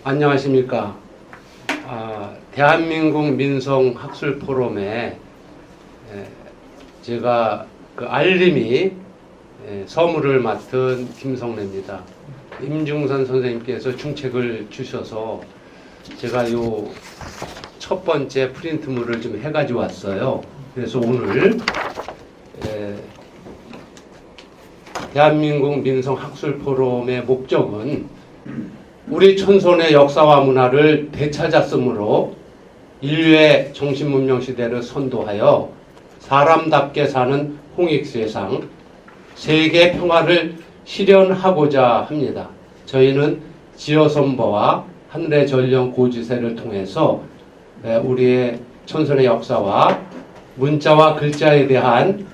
안녕하십니까. 대한민국 민성학술포럼에 제가 그 알림이 서무를 맡은 김성래입니다. 임중선 선생님께서 중책을 주셔서 제가 요 첫 번째 프린트물을 좀 해가지고 왔어요. 그래서 오늘 대한민국 민성학술포럼의 목적은 우리 천손의 역사와 문화를 되찾았으므로 인류의 정신문명시대를 선도하여 사람답게 사는 홍익세상, 세계 평화를 실현하고자 합니다. 저희는 지어선보와 하늘의 전령 고지세를 통해서 우리의 천손의 역사와 문자와 글자에 대한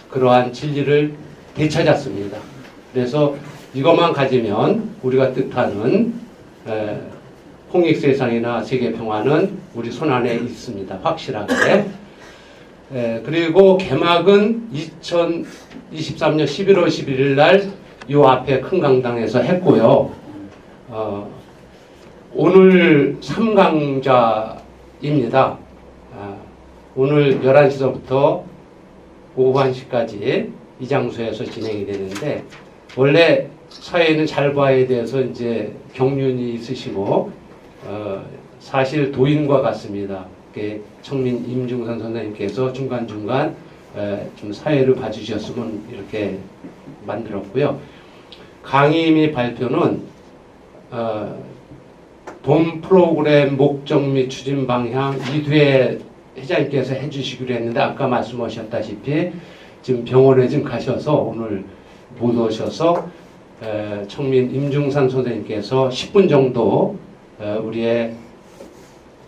그러한 진리를 되찾았습니다. 그래서 이것만 가지면 우리가 뜻하는 홍익세상이나 세계평화는 우리 손안에 있습니다. 확실하게. 그리고 개막은 2023년 11월 11일 날 이 앞에 큰 강당에서 했고요. 오늘 3강좌입니다. 오늘 11시서부터 오후 1시까지 이 장소에서 진행이 되는데, 원래 사회는 잘 봐야 돼서 이제 경륜이 있으시고 사실 도인과 같습니다. 청민 임중선 선생님께서 중간중간 좀 사회를 봐주셨으면 이렇게 만들었고요. 강의 및 발표는 본 프로그램 목적 및 추진 방향 이두혜 회장님께서 해주시기로 했는데, 아까 말씀하셨다시피 지금 병원에 지금 가셔서 오늘 못 오셔서 청민 임중산 선생님께서 10분 정도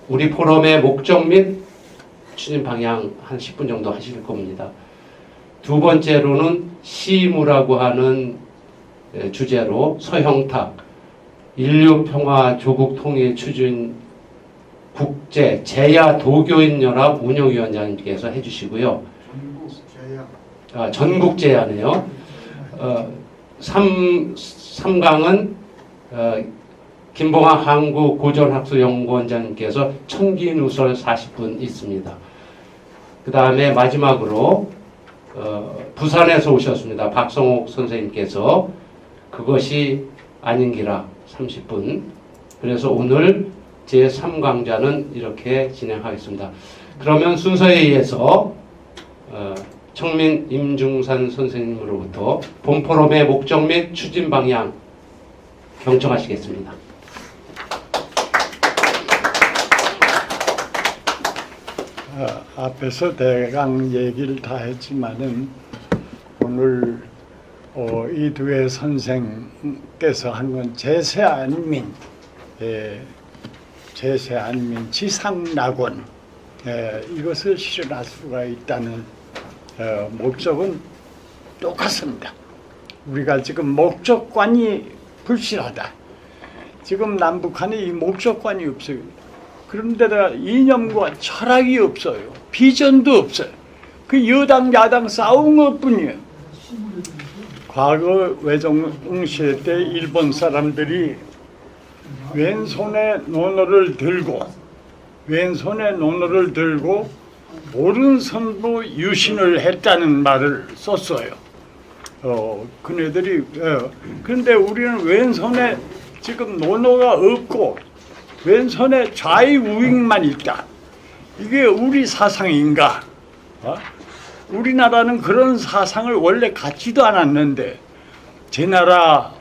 우리 포럼의 목적 및 추진 방향 한 10분 정도 하실 겁니다. 두 번째로는 시무라고 하는 주제로 서형탁 인류평화 조국 통일 추진 국제 제야 도교인연합 운영위원장님께서 해주시고요. 전국 제야네요. 3강은 김봉학 한국고전학술연구원장님께서 천기누설 40분 있습니다. 그 다음에 마지막으로 부산에서 오셨습니다. 박성옥 선생님께서 그것이 아닌기라 30분. 그래서 오늘 제3강좌는 이렇게 진행하겠습니다. 그러면 순서에 의해서 청민 임중산 선생님으로부터 본 포럼의 목적 및 추진 방향 경청하시겠습니다. 앞에서 대강 얘기를 다 했지만은 오늘 이두혜 선생께서 한 건 제세안민 지상낙원 이것을 실현할 수가 있다는 목적은 똑같습니다. 우리가 지금 목적관이 불실하다. 지금 남북한에 이 목적관이 없어요. 그런데다가 이념과 철학이 없어요. 비전도 없어요. 그 여당 야당 싸운 것뿐이에요. 과거 외종 시대 때 일본 사람들이 왼손에 논어를 들고 오른손으로 유신을 했다는 말을 썼어요. 그네들이 그런데 우리는 왼손에 지금 논어가 없고 왼손에 좌익우익만 있다. 이게 우리 사상인가? 우리나라는 그런 사상을 원래 갖지도 않았는데 제 나라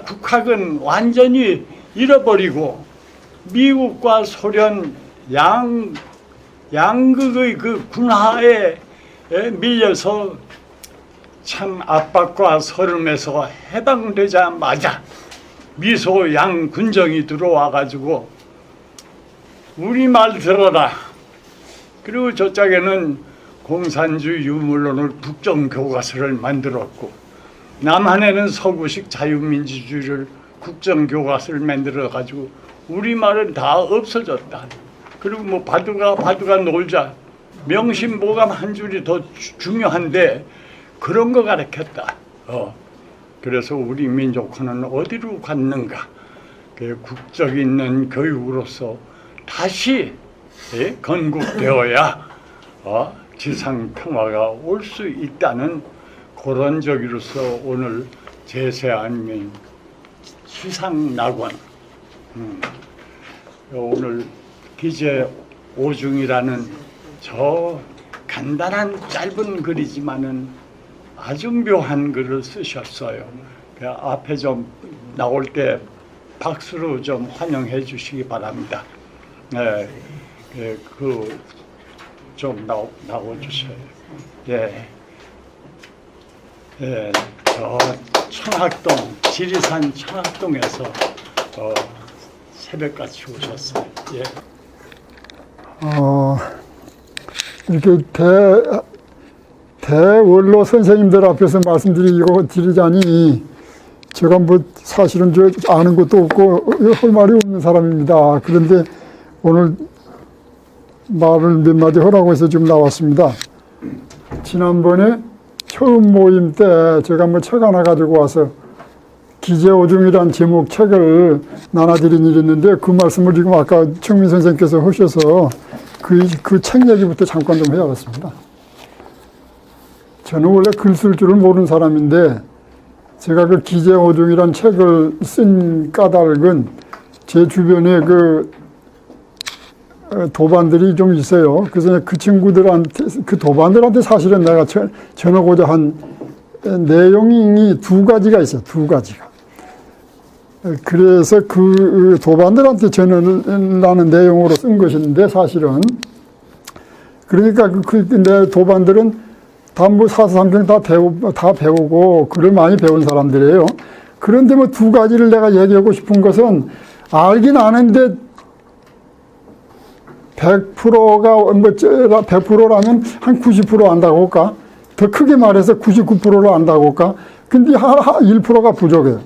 국학은 완전히 잃어버리고 미국과 소련 양극의 그 군하에 밀려서 참 압박과 서름에서 해방되자마자 미소 양군정이 들어와 가지고 우리말 들어라. 그리고 저쪽에는 공산주의 유물론을 국정교과서를 만들었고, 남한에는 서구식 자유민주주의를 국정교과서를 만들어 가지고 우리말은 다 없어졌다. 그리고 뭐 바둑아 놀자, 명심보감 한 줄이 더 중요한데 그런 거 가르쳤다. 그래서 우리 민족화는 어디로 갔는가? 그 국적 있는 교육으로서 다시 건국되어야 지상 평화가 올 수 있다는 그런 적으로서 오늘 제세 아니면 수상 낙원 오늘 기재 오중이라는 저 간단한 짧은 글이지만은 아주 묘한 글을 쓰셨어요. 그 앞에 좀 나올 때 박수로 좀 환영해 주시기 바랍니다. 네, 그 좀 나와 주세요. 예, 예, 저 청학동 지리산 청학동에서 새벽같이 오셨어요. 예. 이렇게 대원로 선생님들 앞에서 드리자니 제가 뭐 사실은 아는 것도 없고 할 말이 없는 사람입니다. 그런데 오늘 말을 몇 마디 하라고 해서 지금 나왔습니다. 지난번에 처음 모임 때 제가 뭐 책 하나 가지고 와서 기재오중이란 제목 책을 나눠드린 일이 있는데 그 말씀을 지금 아까 청민 선생님께서 하셔서 그 책 얘기부터 잠깐 좀 해야겠습니다. 저는 원래 글 쓸 줄을 모르는 사람인데 제가 그 기재오중이란 책을 쓴 까닭은 제 주변에 그 도반들이 좀 있어요. 그래서 그 친구들한테, 그 도반들한테 사실은 내가 전하고자 한 내용이 두 가지가 있어요. 두 가지가. 그래서 그 도반들한테 전하는 내용으로 쓴 것인데 사실은 그러니까 내 도반들은 다 뭐 사사삼경 다 배우고 글을 많이 배운 사람들이에요. 그런데 뭐 두 가지를 내가 얘기하고 싶은 것은 알긴 아는데 100%가 뭐 100%라면 한 90% 안다고 할까? 더 크게 말해서 99%를 안다고 할까? 근데 1%가 부족해요.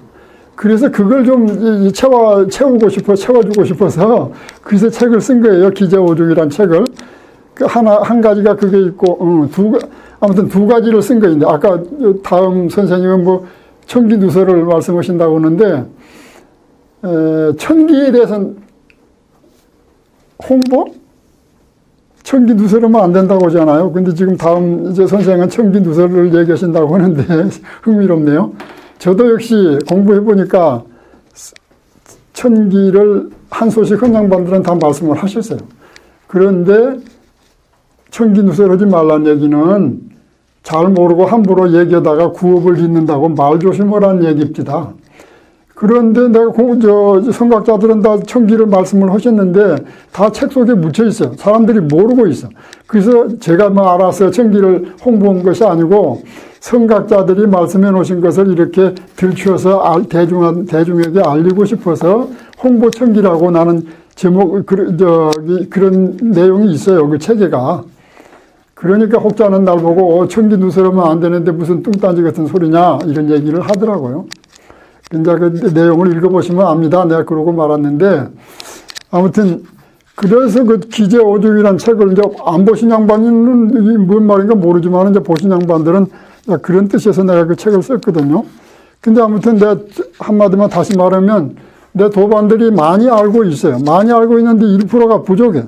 그래서 그걸 좀 채워주고 싶어서 그래서 책을 쓴 거예요. 기재오중이란 책을. 한 가지가 그게 있고, 아무튼 두 가지를 쓴 거인데, 아까 다음 선생님은 뭐 천기누설을 말씀하신다고 하는데, 천기에 대해서는 홍보? 천기누설하면 안 된다고 하잖아요. 근데 지금 다음 이제 선생은 천기누설을 얘기하신다고 하는데 흥미롭네요. 저도 역시 공부해 보니까 천기를 한 소식 헌양반들은 다 말씀을 하셨어요. 그런데 천기누설 하지 말란 얘기는 잘 모르고 함부로 얘기하다가 구업을 짓는다고 말 조심하라는 얘기입니다. 그런데 내가 성각자들은 다 천기를 말씀을 하셨는데 다 책 속에 묻혀 있어요. 사람들이 모르고 있어. 그래서 제가 뭐 알아서 천기를 홍보한 것이 아니고 성각자들이 말씀해 놓으신 것을 이렇게 들추어서 대중에게 알리고 싶어서 홍보 천기라고 나는 제목, 그런 내용이 있어요. 그 책에가. 그러니까 혹자는 날 보고 천기 누설하면 안 되는데 무슨 뚱딴지 같은 소리냐 이런 얘기를 하더라고요. 이제 그 내용을 읽어보시면 압니다. 내가 그러고 말았는데 아무튼 그래서 그 기재오중이란 책을 이제 안 보신 양반은 뭔 말인가 모르지만 이제 보신 양반들은 그런 뜻에서 내가 그 책을 썼거든요. 근데 아무튼 내가 한마디만 다시 말하면 내 도반들이 많이 알고 있어요. 많이 알고 있는데 1%가 부족해.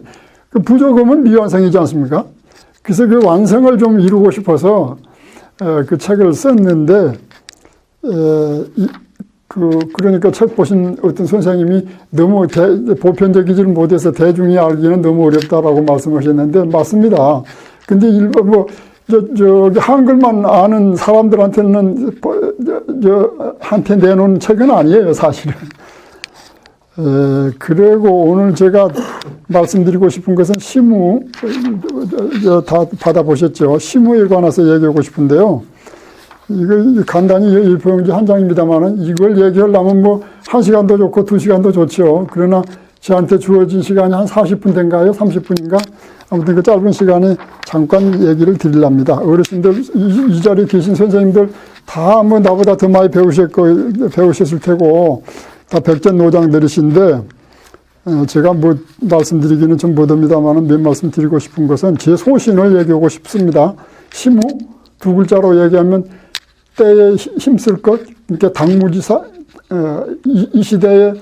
그 부족하면 미완성이지 않습니까? 그래서 그 완성을 좀 이루고 싶어서 그 책을 썼는데 그러니까 책 보신 어떤 선생님이 너무 보편적이지 못해서 대중이 알기는 너무 어렵다라고 말씀하셨는데 맞습니다. 근데 한글만 아는 사람들한테는 한테 내놓은 책은 아니에요, 사실은. 그리고 오늘 제가 말씀드리고 싶은 것은 시무, 다 받아보셨죠? 시무에 관해서 얘기하고 싶은데요. 이거 간단히 일포용지 한 장입니다만은 이걸 얘기하려면 뭐 1시간도 좋고 2시간도 좋죠. 그러나 저한테 주어진 시간이 한 40분 된가요? 30분인가? 아무튼 그 짧은 시간에 잠깐 얘기를 드리랍니다. 어르신들, 이 자리에 계신 선생님들 다 뭐 나보다 더 많이 배우셨을 테고 다 백전노장들이신데 제가 뭐 말씀드리기는 좀 못합니다만 몇 말씀 드리고 싶은 것은 제 소신을 얘기하고 싶습니다. 시무 두 글자로 얘기하면 때에 힘쓸 것, 그러니까 당무지사, 이 시대에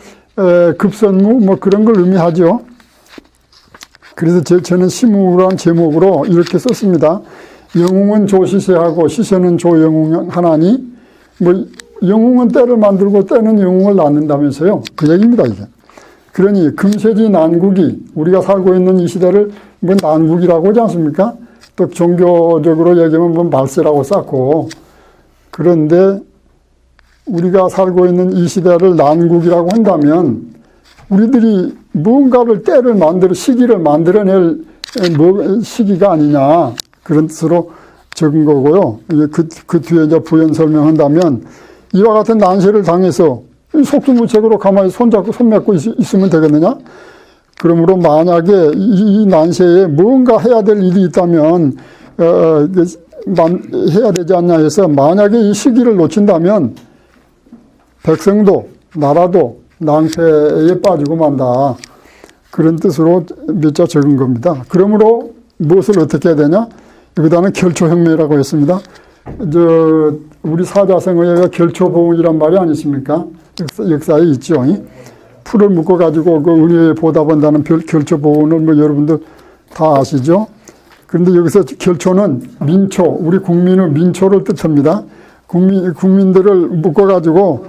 급선무 뭐 그런 걸 의미하죠. 그래서 저는 시무란 제목으로 이렇게 썼습니다. 영웅은 조시세하고 시세는 조영웅하나니, 뭐 영웅은 때를 만들고 때는 영웅을 낳는다면서요. 그 얘기입니다, 이게. 그러니 금세지 난국이, 우리가 살고 있는 이 시대를 뭐 난국이라고 하지 않습니까? 또 종교적으로 얘기하면 뭐 말세라고 쌓고, 그런데 우리가 살고 있는 이 시대를 난국이라고 한다면 우리들이 무언가를 때를 시기를 만들어낼 시기가 아니냐, 그런 뜻으로 적은 거고요. 그 뒤에 이제 부연 설명한다면, 이와 같은 난세를 당해서 속수무책으로 가만히 손 맺고 있으면 되겠느냐? 그러므로 만약에 이 난세에 무언가 해야 될 일이 있다면 해야 되지 않냐 해서, 만약에 이 시기를 놓친다면 백성도 나라도 낭패에 빠지고 만다, 그런 뜻으로 몇 자 적은 겁니다. 그러므로 무엇을 어떻게 해야 되냐? 여기다는 결초혁명이라고 했습니다. 우리 사자성어에 결초보응이란 말이 아니십니까? 역사에 있죠. 풀을 묶어가지고 그 은혜에 보답한다는 결초보응을 뭐 여러분들 다 아시죠? 그런데 여기서 결초는 민초, 우리 국민의 민초를 뜻합니다. 국민들을 묶어가지고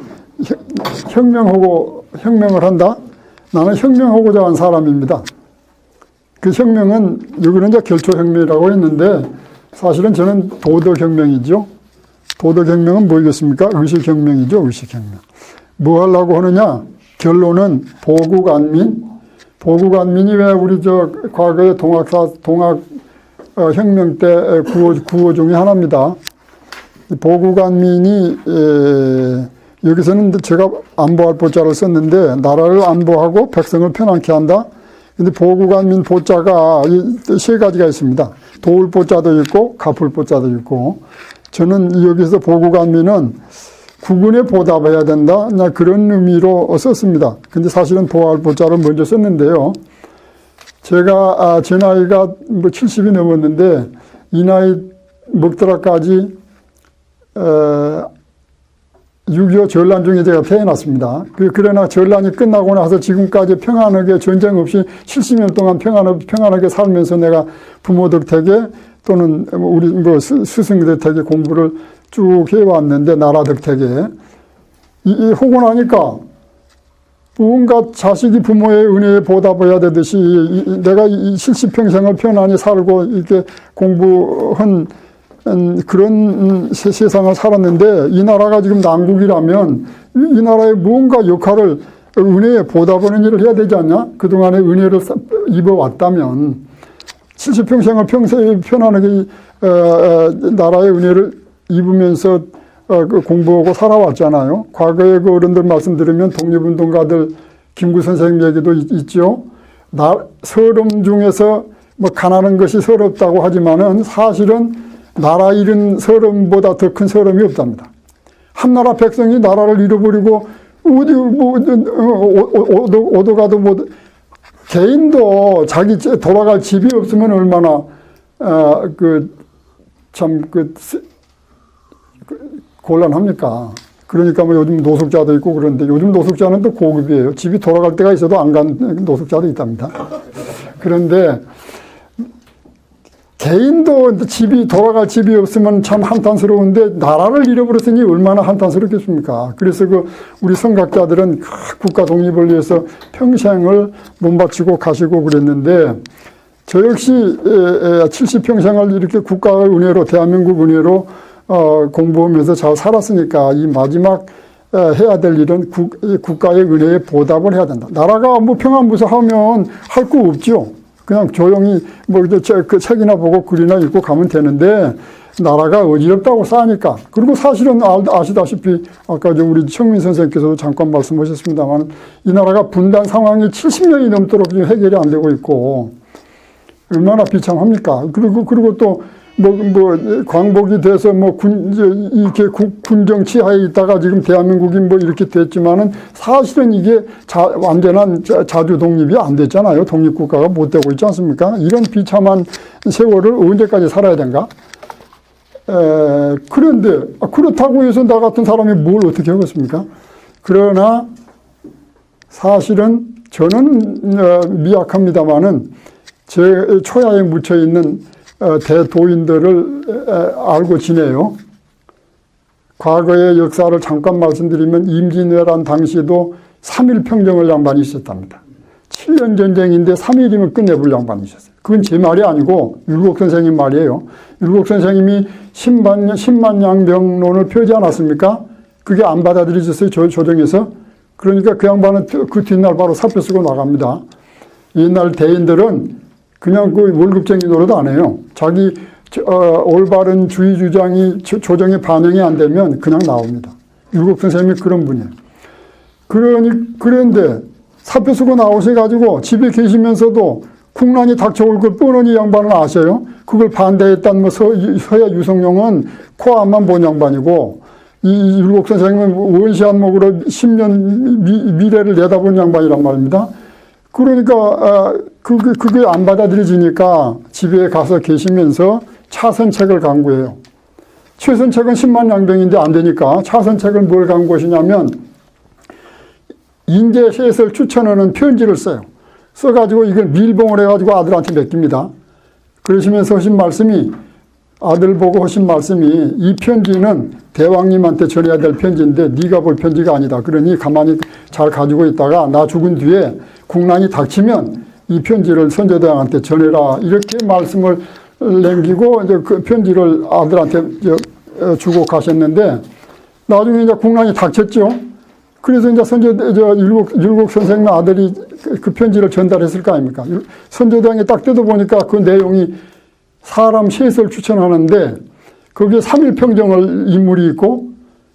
혁명을 한다? 나는 혁명하고자 한 사람입니다. 그 혁명은, 여기는 이제 결초혁명이라고 했는데, 사실은 저는 도덕혁명이죠. 도덕혁명은 뭐겠습니까? 의식혁명이죠, 의식혁명. 뭐 하려고 하느냐? 결론은 보국안민. 보국안민이 왜 우리 과거의 동학혁명 때 구호 중에 하나입니다. 보국안민이, 여기서는 제가 안보할 보자를 썼는데, 나라를 안보하고 백성을 편안케 한다. 근데 보국안민 보자가 세 가지가 있습니다. 도울 보자도 있고 갚을 보자도 있고, 저는 여기서 보국안민은 국군에 보답해야 된다, 그런 의미로 썼습니다. 근데 사실은 보할 보자를 먼저 썼는데요. 제가 제 나이가 뭐 70이 넘었는데, 이 나이 먹더라까지 6.25 전란 중에 제가 태어났습니다. 그러나 전란이 끝나고 나서 지금까지 평안하게, 전쟁 없이 70년 동안 평안하게 살면서 내가 부모 덕택에 또는 우리 뭐 스승 덕택에 공부를 쭉 해왔는데, 나라 덕택에 하고 나니까 뭔가 자식이 부모의 은혜에 보답해야 되듯이 내가 이 70평생을 편안히 살고 이렇게 공부한 그런 세상을 살았는데, 이 나라가 지금 난국이라면 이 나라에 무언가 역할을, 은혜에 보답하는 일을 해야 되지 않냐? 그동안에 은혜를 입어왔다면 70평생을 평생 편안하게 나라의 은혜를 입으면서 공부하고 살아왔잖아요. 과거에 그 어른들 말씀 들으면 독립운동가들 김구 선생님 얘기도 있죠. 서름 중에서 뭐 가난한 것이 서럽다고 하지만은 사실은 나라 잃은 서름보다 더 큰 서름이 없답니다. 한나라 백성이 나라를 잃어버리고 어디 뭐 오도가도 뭐 개인도 자기 돌아갈 집이 없으면 얼마나 곤란합니까? 그러니까 뭐 요즘 노숙자도 있고 그런데, 요즘 노숙자는 또 고급이에요. 집이 돌아갈 때가 있어도 안 간 노숙자도 있답니다. 그런데 개인도 돌아갈 집이 없으면 참 한탄스러운데, 나라를 잃어버렸으니 얼마나 한탄스럽겠습니까? 그래서 우리 선각자들은 국가 독립을 위해서 평생을 몸바치고 가시고 그랬는데, 저 역시 70평생을 이렇게 국가의 은혜로, 대한민국 은혜로 공부하면서 잘 살았으니까 이 마지막 해야 될 일은 국가의 은혜에 보답을 해야 된다. 나라가 뭐 평안무사하면 할 거 없죠. 그냥 조용히 뭐 그 책이나 보고 글이나 읽고 가면 되는데, 나라가 어지럽다고 싸니까. 그리고 사실은 아시다시피 아까 우리 청민 선생님께서도 잠깐 말씀하셨습니다만, 이 나라가 분단 상황이 70년이 넘도록 지금 해결이 안 되고 있고, 얼마나 비참합니까? 그리고 또 광복이 돼서 이렇게 군정 치하에 있다가 지금 대한민국이 이렇게 됐지만은, 사실은 이게 완전한 자주 독립이 안 됐잖아요. 독립국가가 못 되고 있지 않습니까? 이런 비참한 세월을 언제까지 살아야 된가? 그런데, 그렇다고 해서 나 같은 사람이 뭘 어떻게 하겠습니까? 그러나, 사실은 저는 미약합니다마는 제 초야에 묻혀 있는 대도인들을 알고 지내요. 과거의 역사를 잠깐 말씀드리면 임진왜란 당시에도 3.1 평정을 양반이 있었답니다. 7년 전쟁인데 3일이면 끝내볼 양반이 있었어요. 그건 제 말이 아니고 율곡 선생님 말이에요. 율곡 선생님이 10만 양병론을 펴지 않았습니까? 그게 안 받아들여졌어요. 조정에서. 그러니까 그 양반은 그 뒷날 바로 사표 쓰고 나갑니다. 옛날 대인들은 그냥 그 월급쟁이 노릇 안 해요. 자기 올바른 주의 주장이 조정에 반영이 안 되면 그냥 나옵니다. 율곡 선생님이 그런 분이에요. 그런데 사표 쓰고 나오셔가지고 집에 계시면서도 국난이 닥쳐올 걸 뻔히 양반을 아셔요. 그걸 반대했던 뭐 서야 유성룡은 코앞만 본 양반이고 이 율곡 선생님은 원시한목으로 10년 미래를 내다본 양반이란 말입니다. 그러니까 그게 안 받아들여지니까 집에 가서 계시면서 차선책을 강구해요. 최선책은 10만 양병인데 안 되니까 차선책을 뭘 강구하시냐면 인재 셋을 추천하는 편지를 써요. 써가지고 이걸 밀봉을 해가지고 아들한테 맡깁니다. 그러시면서 하신 말씀이 아들 보고 하신 말씀이 이 편지는 대왕님한테 전해야 될 편지인데 네가 볼 편지가 아니다. 그러니 가만히 잘 가지고 있다가 나 죽은 뒤에 국난이 닥치면 이 편지를 선조대왕한테 전해라. 이렇게 말씀을 남기고 이제 그 편지를 아들한테 주고 가셨는데 나중에 이제 국난이 닥쳤죠. 그래서 이제 율곡 선생님 아들이 그 편지를 전달했을 거 아닙니까? 선조대왕이 딱 뜯어보니까 그 내용이 사람 셋을 추천하는데 거기에 3.1 평정을 인물이 있고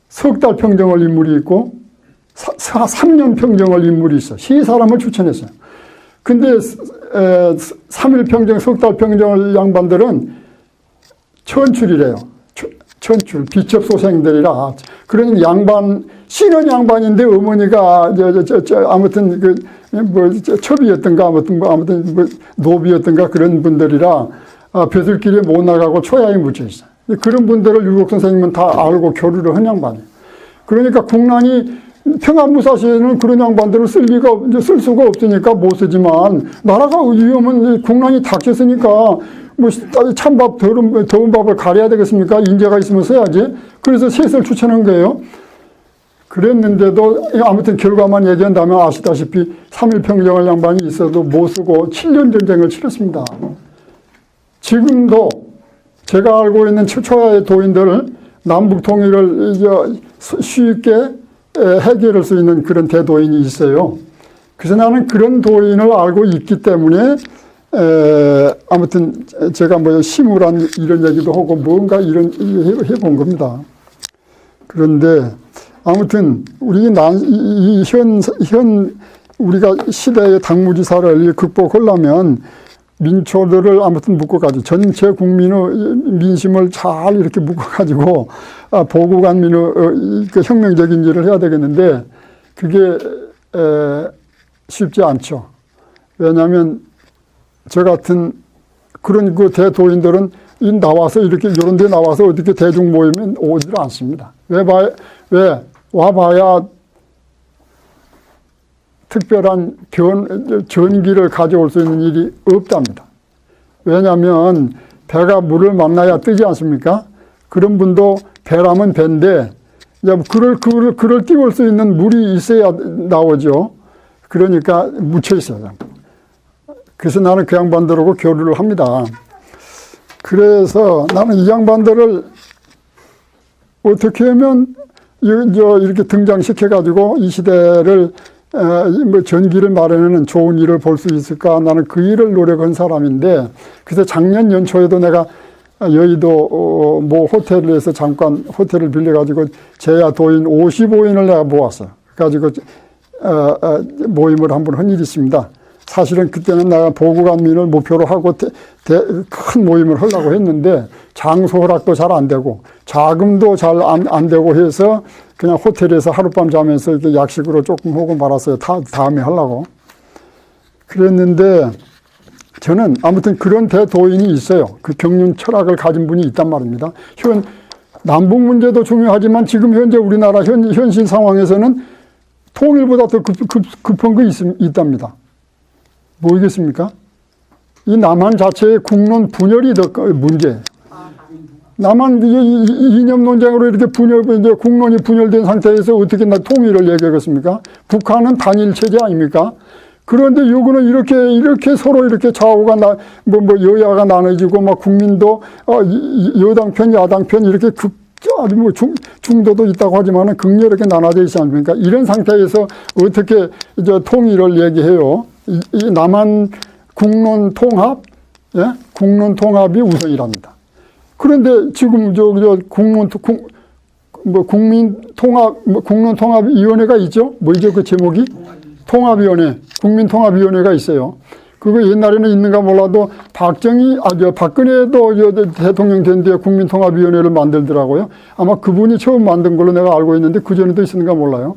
석 달 평정을 인물이 있고 3년 평정을 인물이 있어. 세 사람을 추천했어요. 근데 3.1 평정, 석 달 평정을 양반들은 천출이래요. 천출, 비첩소생들이라. 그런 양반, 신은 양반인데 어머니가 아무튼 첩이었던가 아무튼 노비였던가 그런 분들이라 벼슬길에 못 나가고 초야에 묻혀 있어요. 그런 분들을 율곡 선생님은 다 알고 교류를 한 양반이에요. 그러니까 국난이 평안무사시에는 그런 양반들을 쓸 수가 없으니까 못 쓰지만 나라가 위험은 국난이 닥쳤으니까 뭐 찬밥 더운 밥을 가려야 되겠습니까? 인재가 있으면 써야지. 그래서 셋을 추천한 거예요. 그랬는데도 아무튼 결과만 얘기한다면 아시다시피 3.1 평정을 양반이 있어도 못 쓰고 7년 전쟁을 치렀습니다. 지금도 제가 알고 있는 초야의 도인들을 남북 통일을 쉽게 해결할 수 있는 그런 대도인이 있어요. 그래서 나는 그런 도인을 알고 있기 때문에 아무튼 제가 뭐 심우란 이런 얘기도 하고 뭔가 이런 해본 겁니다. 그런데 아무튼 우리 현 우리가 시대의 당무지사를 극복하려면 민초들을 아무튼 묶어가지고 전체 국민의 민심을 잘 이렇게 묶어가지고 보국안민의 그 혁명적인 일을 해야 되겠는데 그게 쉽지 않죠. 왜냐하면 저 같은 그런 그 대도인들은 나와서 이렇게 이런 데 나와서 어떻게 대중 모이면 오지를 않습니다. 왜 와봐야 특별한 전기를 가져올 수 있는 일이 없답니다. 왜냐하면 배가 물을 만나야 뜨지 않습니까? 그런 분도 배라면 배인데 그를 띄울 수 있는 물이 있어야 나오죠. 그러니까 묻혀 있어요. 그래서 나는 그 양반들하고 교류를 합니다. 그래서 나는 이 양반들을 어떻게 하면 이렇게 등장시켜가지고 이 시대를 뭐 전기를 마련하는 좋은 일을 볼 수 있을까? 나는 그 일을 노력한 사람인데, 그래서 작년 연초에도 내가 여의도 모 호텔에서 잠깐 호텔을 빌려가지고 제야 도인 55인을 내가 모았어요. 그래가지고 모임을 한번 한 일이 있습니다. 사실은 그때는 내가 보국안민을 목표로 하고 큰 모임을 하려고 했는데 장소 허락도 잘 안 되고 자금도 잘 안 되고 해서 그냥 호텔에서 하룻밤 자면서 이렇게 약식으로 조금 하고 말았어요. 다음에 하려고. 그랬는데 저는 아무튼 그런 대도인이 있어요. 그 경륜 철학을 가진 분이 있단 말입니다. 남북 문제도 중요하지만 지금 현재 우리나라 현실 상황에서는 통일보다 더 급한 거 있답니다. 뭐겠습니까? 이 남한 자체의 국론 분열이 더 문제예요. 남한 이념 논쟁으로 이렇게 이제 국론이 분열된 상태에서 어떻게 통일을 얘기하겠습니까? 북한은 단일 체제 아닙니까? 그런데 요거는 이렇게 서로 이렇게 좌우가 여야가 나눠지고 막 국민도 여당 편, 야당 편 이렇게 아주 중도도 있다고 하지만은 극렬하게 나눠져 있지 않습니까? 이런 상태에서 어떻게 이제 통일을 얘기해요? 이 남한 국론 통합, 예? 국론 통합이 우선이랍니다. 그런데 지금 국론통합위원회가 있죠? 뭐죠 그 제목이? 통합위원회, 국민통합위원회가 있어요. 그거 옛날에는 있는가 몰라도 박근혜도 대통령 된 뒤에 국민통합위원회를 만들더라고요. 아마 그분이 처음 만든 걸로 내가 알고 있는데 그전에도 있었는가 몰라요.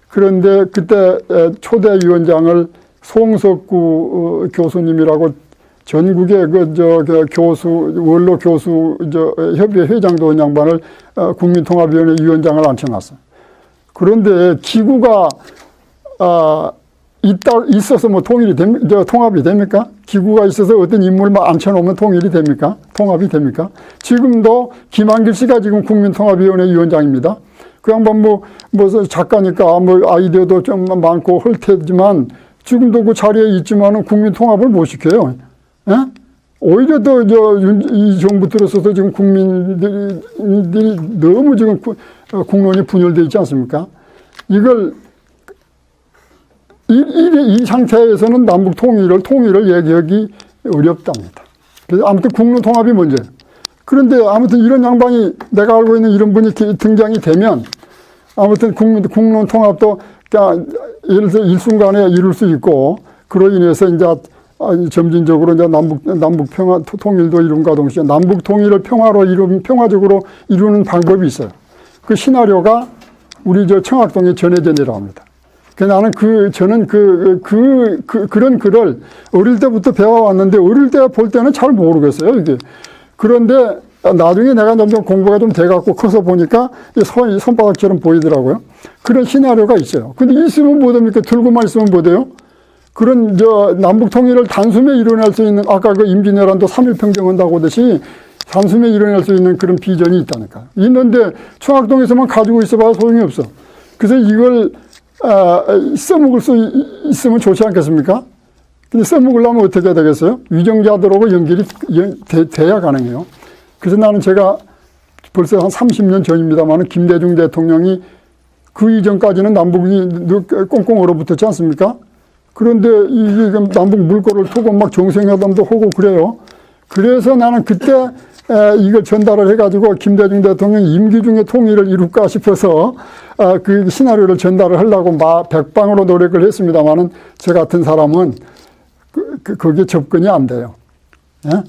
그런데 그때 초대 위원장을 송석구 교수님이라고 전국의 원로 교수 협의회 회장도 온 양반을 국민통합위원회 위원장을 앉혀놨어요. 그런데 기구가 있어서 뭐 통합이 됩니까? 기구가 있어서 어떤 인물만 앉혀놓으면 통일이 됩니까? 통합이 됩니까? 지금도 김한길 씨가 지금 국민통합위원회 위원장입니다. 그 양반 뭐 작가니까 아이디어도 좀 많고 할 테지만 지금도 그 자리에 있지만은 국민통합을 못 시켜요. 예? 오히려 더 이 정부 들어서도 지금 국민들이 너무 지금 국론이 분열되어 있지 않습니까? 이 상태에서는 남북 통일을 얘기하기 어렵답니다. 그래서 아무튼 국론 통합이 문제예요. 그런데 아무튼 이런 양반이 내가 알고 있는 이런 분이 등장이 되면 아무튼 국론 통합도 예를 들어 일순간에 이룰 수 있고 그로 인해서 이제 점진적으로 이제 남북 평화 통일도 이룬과 동시에 남북 통일을 평화적으로 이루는 방법이 있어요. 그 시나리오가 우리 청학동의 전해전이라고 합니다. 나는 저는 그런 글을 어릴 때부터 배워왔는데 어릴 때 볼 때는 잘 모르겠어요, 이게. 그런데 나중에 내가 점점 공부가 좀 돼갖고 커서 보니까 손바닥처럼 보이더라고요. 그런 시나리오가 있어요. 근데 있으면 뭐 됩니까? 들고만 있으면 뭐 돼요? 그런 남북 통일을 단숨에 이뤄낼 수 있는 아까 그 임진왜란도 3.1평정 한다고 하듯이 단숨에 이뤄낼 수 있는 그런 비전이 있다니까요. 있는데 청학동에서만 가지고 있어봐야 소용이 없어. 그래서 이걸 써먹을 수 있으면 좋지 않겠습니까? 근데 써먹으려면 어떻게 해야 되겠어요? 위정자들하고 연결이 돼야 가능해요. 그래서 나는 제가 벌써 한 30년 전입니다만 김대중 대통령이 그 이전까지는 남북이 꽁꽁 얼어붙었지 않습니까? 그런데 이게 남북 물꼬를 트고 막 정상회담도 하고 그래요. 그래서 나는 그때 이걸 전달을 해가지고 김대중 대통령 임기 중에 통일을 이룰까 싶어서 그 시나리오를 전달을 하려고 백방으로 노력을 했습니다만은 저 같은 사람은 거기에 접근이 안 돼요. 예?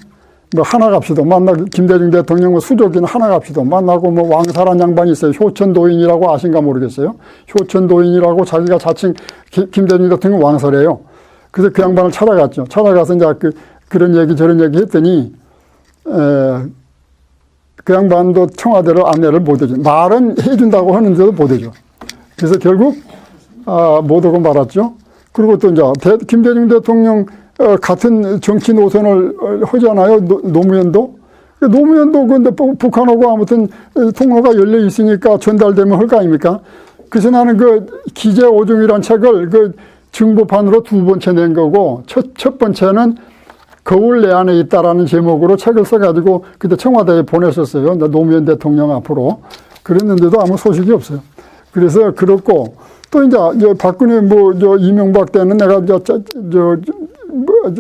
뭐 하나갑시도 만나고 김대중 대통령 수족인 하나갑시도 만나고 뭐 왕사란 양반이 있어요. 효천도인이라고 아신가 모르겠어요. 효천도인이라고 자기가 자칭 김대중 대통령 왕사래요. 그래서 그 양반을 찾아갔죠. 찾아가서 이제 그런 얘기 저런 얘기 했더니 그 양반도 청와대로 안내를 못 해줘. 말은 해준다고 하는데도 못 해줘. 그래서 결국 못 오고 말았죠. 그리고 또 이제 김대중 대통령 같은 정치 노선을 하잖아요. 노무현도. 노무현도 근데 북한하고 아무튼 통로가 열려 있으니까 전달되면 할 거 아닙니까? 그래서 나는 그 기재오중이라는 책을 그 증보판으로 2번째 낸 거고 첫 번째는 거울 내 안에 있다라는 제목으로 책을 써가지고 그때 청와대에 보냈었어요. 노무현 대통령 앞으로. 그랬는데도 아무 소식이 없어요. 그래서 그렇고 또 이제 박근혜 이명박 때는 내가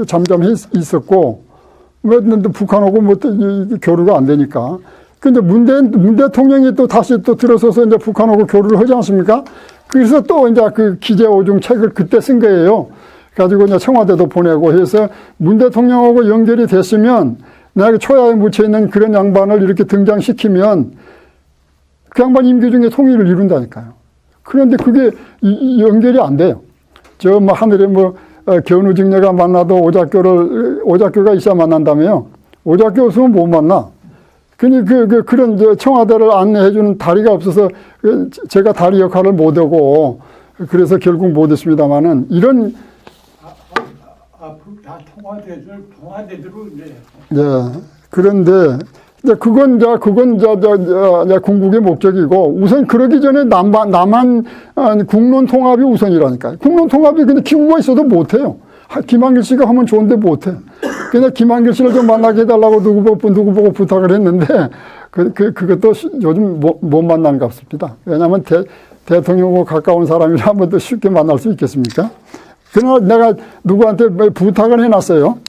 잠잠 있었고 왜 북한하고 교류가 안 되니까. 근데 문 대통령이 또 다시 또 들어서서 이제 북한하고 교류를 하지 않습니까? 그래서 또 이제 그 기재오중 책을 그때 쓴 거예요. 가지고 이제 청와대도 보내고 해서 문 대통령하고 연결이 됐으면 내가 초야에 묻혀 있는 그런 양반을 이렇게 등장시키면 그 양반 임기 중에 통일을 이룬다니까요. 그런데 그게 연결이 안 돼요. 하늘에 견우직녀가 만나도 오작교가 있어야 만난다며요. 오작교 없으면 못 만나. 그런 청와대를 안내해주는 다리가 없어서 제가 다리 역할을 못하고 그래서 결국 못했습니다만은 이런 앞으로 다 통화되도록 이제 네. 그런데 이제 그건 궁극의 목적이고 우선 그러기 전에 남한 국론 통합이 우선이라니까요. 국론 통합이 근데 기구가 있어도 못해요. 김한길 씨가 하면 좋은데 못해. 그냥 김한길 씨를 좀 만나게 해달라고 누구 보고 부탁을 했는데 그것도 요즘 못 만난 것 같습니다. 왜냐하면 대통령과 가까운 사람이라 한 번 더 쉽게 만날 수 있겠습니까? 그러나 내가 누구한테 부탁을 해놨어요.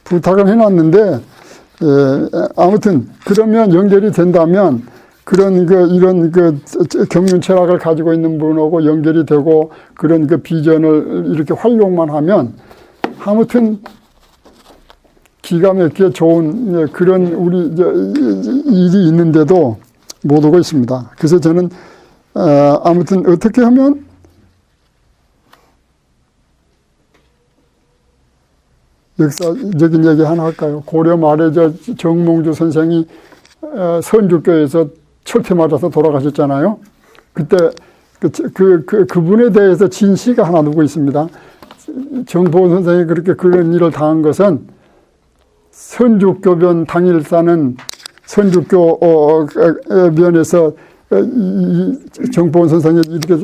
부탁을 해놨는데 아무튼 그러면 연결이 된다면 이런 경륜 철학을 가지고 있는 분하고 연결이 되고 그런 비전을 이렇게 활용만 하면 아무튼 기가 막히게 좋은 그런 우리 일이 있는데도 못 오고 있습니다. 그래서 저는 아무튼 어떻게 하면 역사적인 얘기 하나 할까요? 고려 말에 정몽주 선생이 선주교에서 철퇴 맞아서 돌아가셨잖아요. 그때 그분에 대해서 진시가 하나 누구 있습니다. 정보원 선생이 그렇게 그런 일을 당한 것은 선주교변 당일사는 선주교변에서 정보원 선생이 이렇게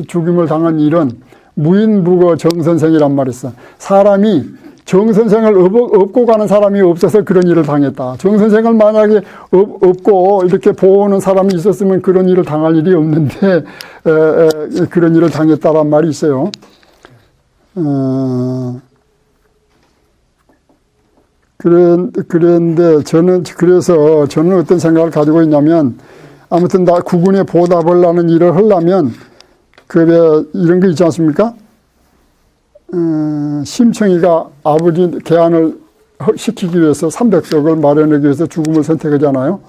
죽임을 당한 일은 무인무거 정선생이란 말이 있어. 사람이 정선생을 업고 가는 사람이 없어서 그런 일을 당했다. 정선생을 만약에 업고 이렇게 보호하는 사람이 있었으면 그런 일을 당할 일이 없는데 그런 일을 당했다란 말이 있어요. 그런데 저는 어떤 생각을 가지고 있냐면 아무튼 나 국군에 보답을 하는 일을 하려면 이런 거 있지 않습니까? 심청이가 아버지 개안을 시키기 위해서 300석을 마련하기 위해서 죽음을 선택하잖아요.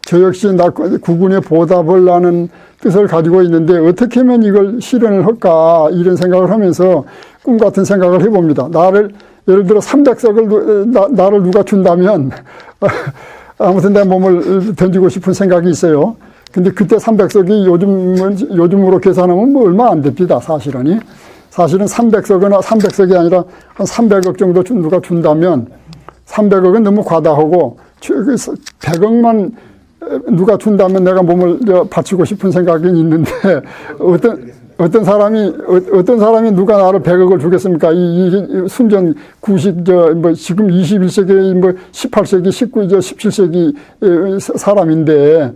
저 역시 나 국군에 보답을 하는 뜻을 가지고 있는데 어떻게 하면 이걸 실현을 할까 이런 생각을 하면서 꿈 같은 생각을 해봅니다. 예를 들어 300석을 나를 누가 준다면 아무튼 내 몸을 던지고 싶은 생각이 있어요. 근데 그때 300석이 요즘으로 계산하면 얼마 안 됩니다. 사실은 300석이 아니라 한 300억 정도 누가 준다면 300억은 너무 과다하고 100억만 누가 준다면 내가 몸을 바치고 싶은 생각이 있는데 어떤 사람이 누가 나를 100억을 주겠습니까? 이 순전 90 지금 21세기 18세기 17세기 사람인데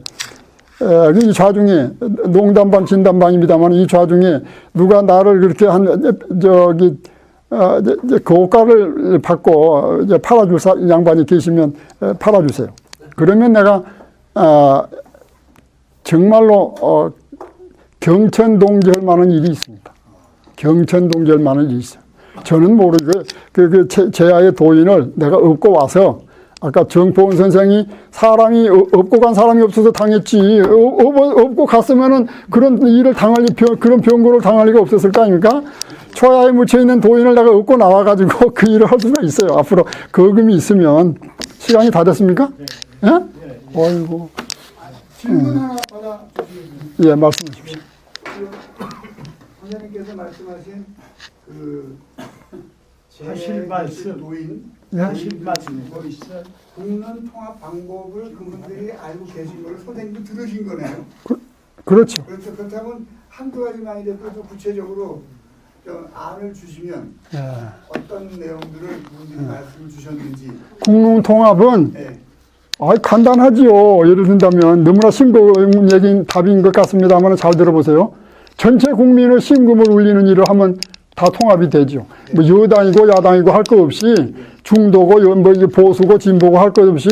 이 좌중에 농담 반 진담 반입니다만 이 좌중에 누가 나를 그렇게 고가를 받고 팔아줄 양반이 계시면 팔아주세요. 그러면 내가 정말로 경천동지할 만한 일이 있습니다. 경천동지할 만한 일이 있어요. 저는 모르고 제야의 도인을 내가 업고 와서 아까 정보원 선생이 사람이 업고 간 사람이 없어서 당했지 업고 갔으면은 그런 일을 그런 병고를 당할 리가 없었을 거 아닙니까? 초야에 묻혀 있는 도인을 내가 업고 나와가지고 그 일을 할 수가 있어요. 앞으로 거금이 있으면. 시간이 다 됐습니까? 예? 어이구. 질문 하나 받아주시겠습니까? 예, 말씀해 주십시오. 선생님께서 말씀하신 하실 말씀. 노인 하실 말씀 국론 통합 방법을 그분들이 알고 계신 걸 선생님도 들으신 거네요. 그렇죠. 그렇다면 한두 가지만 이라도 좀 구체적으로 좀 안을 주시면 어떤 내용들을 그분들이 말씀을 주셨는지. 국론 통합은 간단하지요. 예를 든다면 너무나 싱거운 얘기인 답인 것 같습니다만 잘 들어보세요. 전체 국민의 심금을 울리는 일을 하면 다 통합이 되죠. 뭐 여당이고 야당이고 할 것 없이 중도고 보수고 진보고 할 것 없이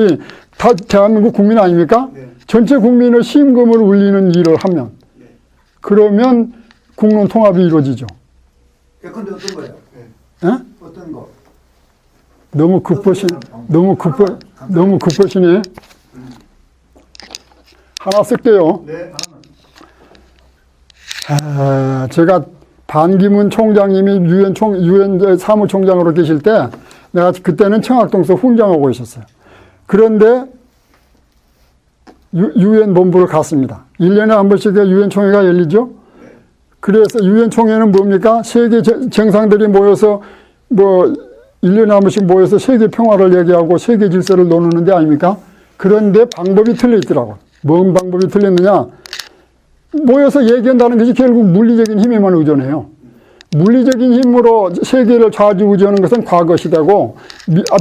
다 대한민국 국민 아닙니까? 전체 국민의 심금을 울리는 일을 하면 그러면 국론 통합이 이루어지죠. 근데 어떤 거예요? 예? 어떤 거? 너무 급하시네. 하나 쓸게요. 네. 제가 반기문 총장님이 유엔 사무총장으로 계실 때 내가 그때는 청학동서 훈장하고 있었어요. 그런데 유엔 본부를 갔습니다. 1년에 한 번씩 유엔 총회가 열리죠. 그래서 유엔 총회는 뭡니까? 세계 정상들이 모여서 뭐 1년에 한 번씩 모여서 세계 평화를 얘기하고 세계 질서를 논하는 데 아닙니까? 그런데 방법이 틀려 있더라고. 뭔 방법이 틀렸느냐? 모여서 얘기한다는 것이 결국 물리적인 힘에만 의존해요. 물리적인 힘으로 세계를 좌지우지하는 것은 과거 시대고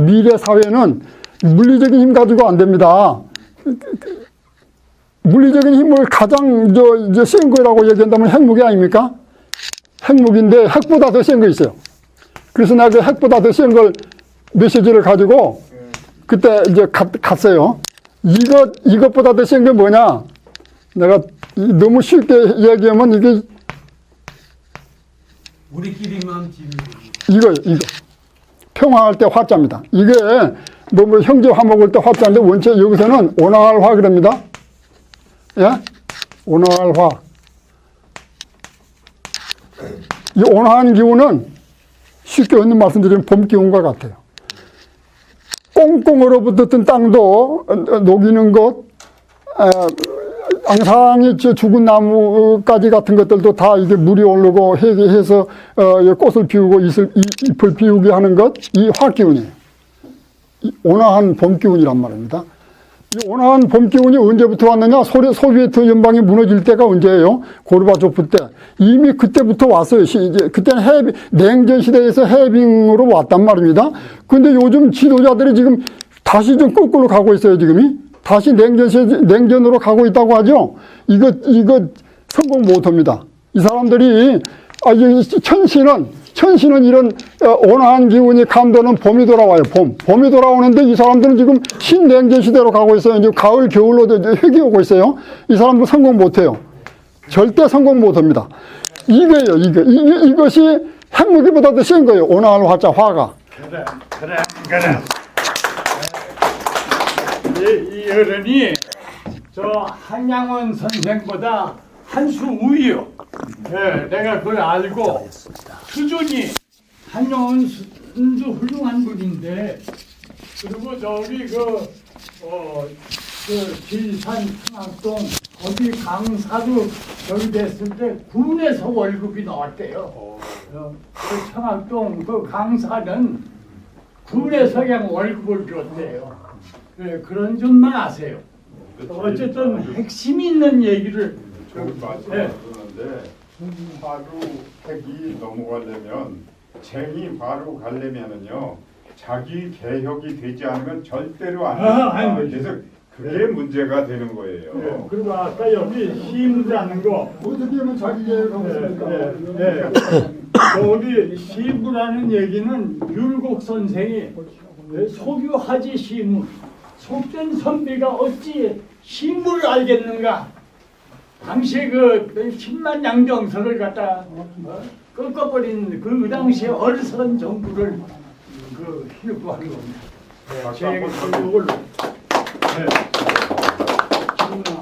미래 사회는 물리적인 힘 가지고 안 됩니다. 물리적인 힘을 가장 이제 센 거라고 얘기한다면 핵무기 아닙니까? 핵무기인데 핵보다 더 센 거 있어요. 그래서 내가 그 핵보다 더 센 걸 메시지를 가지고 그때 이제 갔어요. 이것보다 더 센 게 뭐냐? 내가 너무 쉽게 얘기하면 이게 우리끼리만 비밀. 이거 평화할 때 화자입니다. 이게 뭐 형제 화목을 때 화자인데 원체 여기서는 온화할 화 그럽니다. 예? 온화할 화. 이 온화한 기운은 쉽게 얻는 말씀드리면 봄 기운과 같아요. 꽁꽁 얼어붙었던 땅도 녹이는 것, 앙상히 죽은 나무가지 같은 것들도 다 이게 물이 오르고 해서 꽃을 피우고 잎을 피우게 하는 것, 이 화기운이에요. 온화한 봄 기운이란 말입니다. 이 온화한 봄 기운이 언제부터 왔느냐? 소비에트 연방이 무너질 때가 언제예요? 고르바초프 때. 이미 그때부터 왔어요. 그때는 냉전 시대에서 해빙으로 왔단 말입니다. 근데 요즘 지도자들이 지금 다시 좀 거꾸로 가고 있어요, 지금이. 다시 냉전으로 가고 있다고 하죠. 이거 성공 못합니다. 이 사람들이 천신은 이런 온화한 기운이 감도는 봄이 돌아와요. 봄이 돌아오는데 이 사람들은 지금 신냉전 시대로 가고 있어요. 이제 가을 겨울로 획이 오고 있어요. 이 사람들 성공 못해요. 절대 성공 못합니다. 이거예요. 이것이 핵무기보다 더 센 거예요. 온화한 화자 화가. 그래. 이 어른이 저 한양원 선생보다 한 수 우위요. 예, 내가 그걸 알고 수준이 한양원 선생도 훌륭한 분인데 그리고 저기 길산 청학동 거기 강사도 저기 됐을 때 군에서 월급이 나왔대요. 그 청학동 그 강사는 군에서 그냥 월급을 줬대요. 네, 그런 점만 아세요. 어쨌든 핵심 있는 얘기를 좋은 말씀을 하는데 바로 핵이 넘어가려면 쟁이 바로 가려면은요 자기 개혁이 되지 않으면 절대로 안 됩니다. 그래서 그게 문제가 되는 거예요. 네, 그리고 아까 여기 시무라는 거 어떻게 하면 자기 개혁하고 있습니까? 여기 시무라는 얘기는 율곡 선생이 소규하지 시무 속된 선비가 어찌 시무를 알겠는가? 당시에 그 10만 양정석을 갖다 꺾어버린 그 당시에 어리석은 정부를 그 hil고하는 겁니다. 제 얘기 그걸로.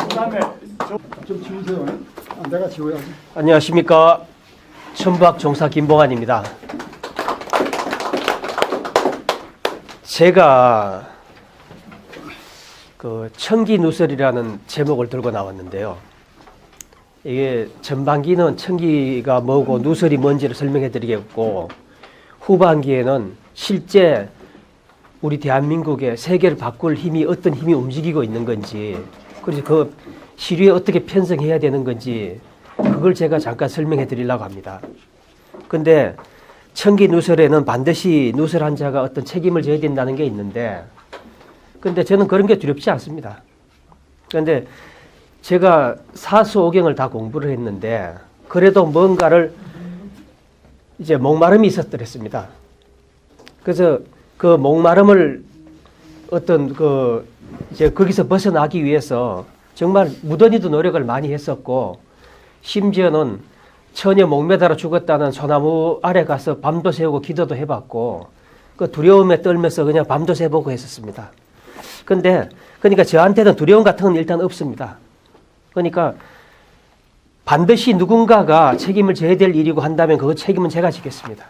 그다음에 좀 지우세요. 내가 지워야지. 안녕하십니까. 천부학 종사 김봉환입니다. 제가 그 청기누설이라는 제목을 들고 나왔는데요. 이게 전반기는 청기가 뭐고 누설이 뭔지를 설명해 드리겠고 후반기에는 실제 우리 대한민국의 세계를 바꿀 힘이 어떤 힘이 움직이고 있는 건지 그래서 그 시류에 어떻게 편성해야 되는 건지 그걸 제가 잠깐 설명해 드리려고 합니다. 근데 청기 누설에는 반드시 누설한 자가 어떤 책임을 져야 된다는 게 있는데 근데 저는 그런 게 두렵지 않습니다. 그런데 제가 사수오경을 다 공부를 했는데 그래도 뭔가를 이제 목마름이 있었더랬습니다. 그래서 그 목마름을 어떤 이제 거기서 벗어나기 위해서 정말 무던히도 노력을 많이 했었고 심지어는 처녀 목매달아 죽었다는 소나무 아래 가서 밤도 새우고 기도도 해봤고 그 두려움에 떨면서 그냥 밤도 새보고 했었습니다. 그러니까 저한테는 두려움 같은 건 일단 없습니다. 그러니까 반드시 누군가가 책임을 져야 될 일이고 한다면 그 책임은 제가 지겠습니다.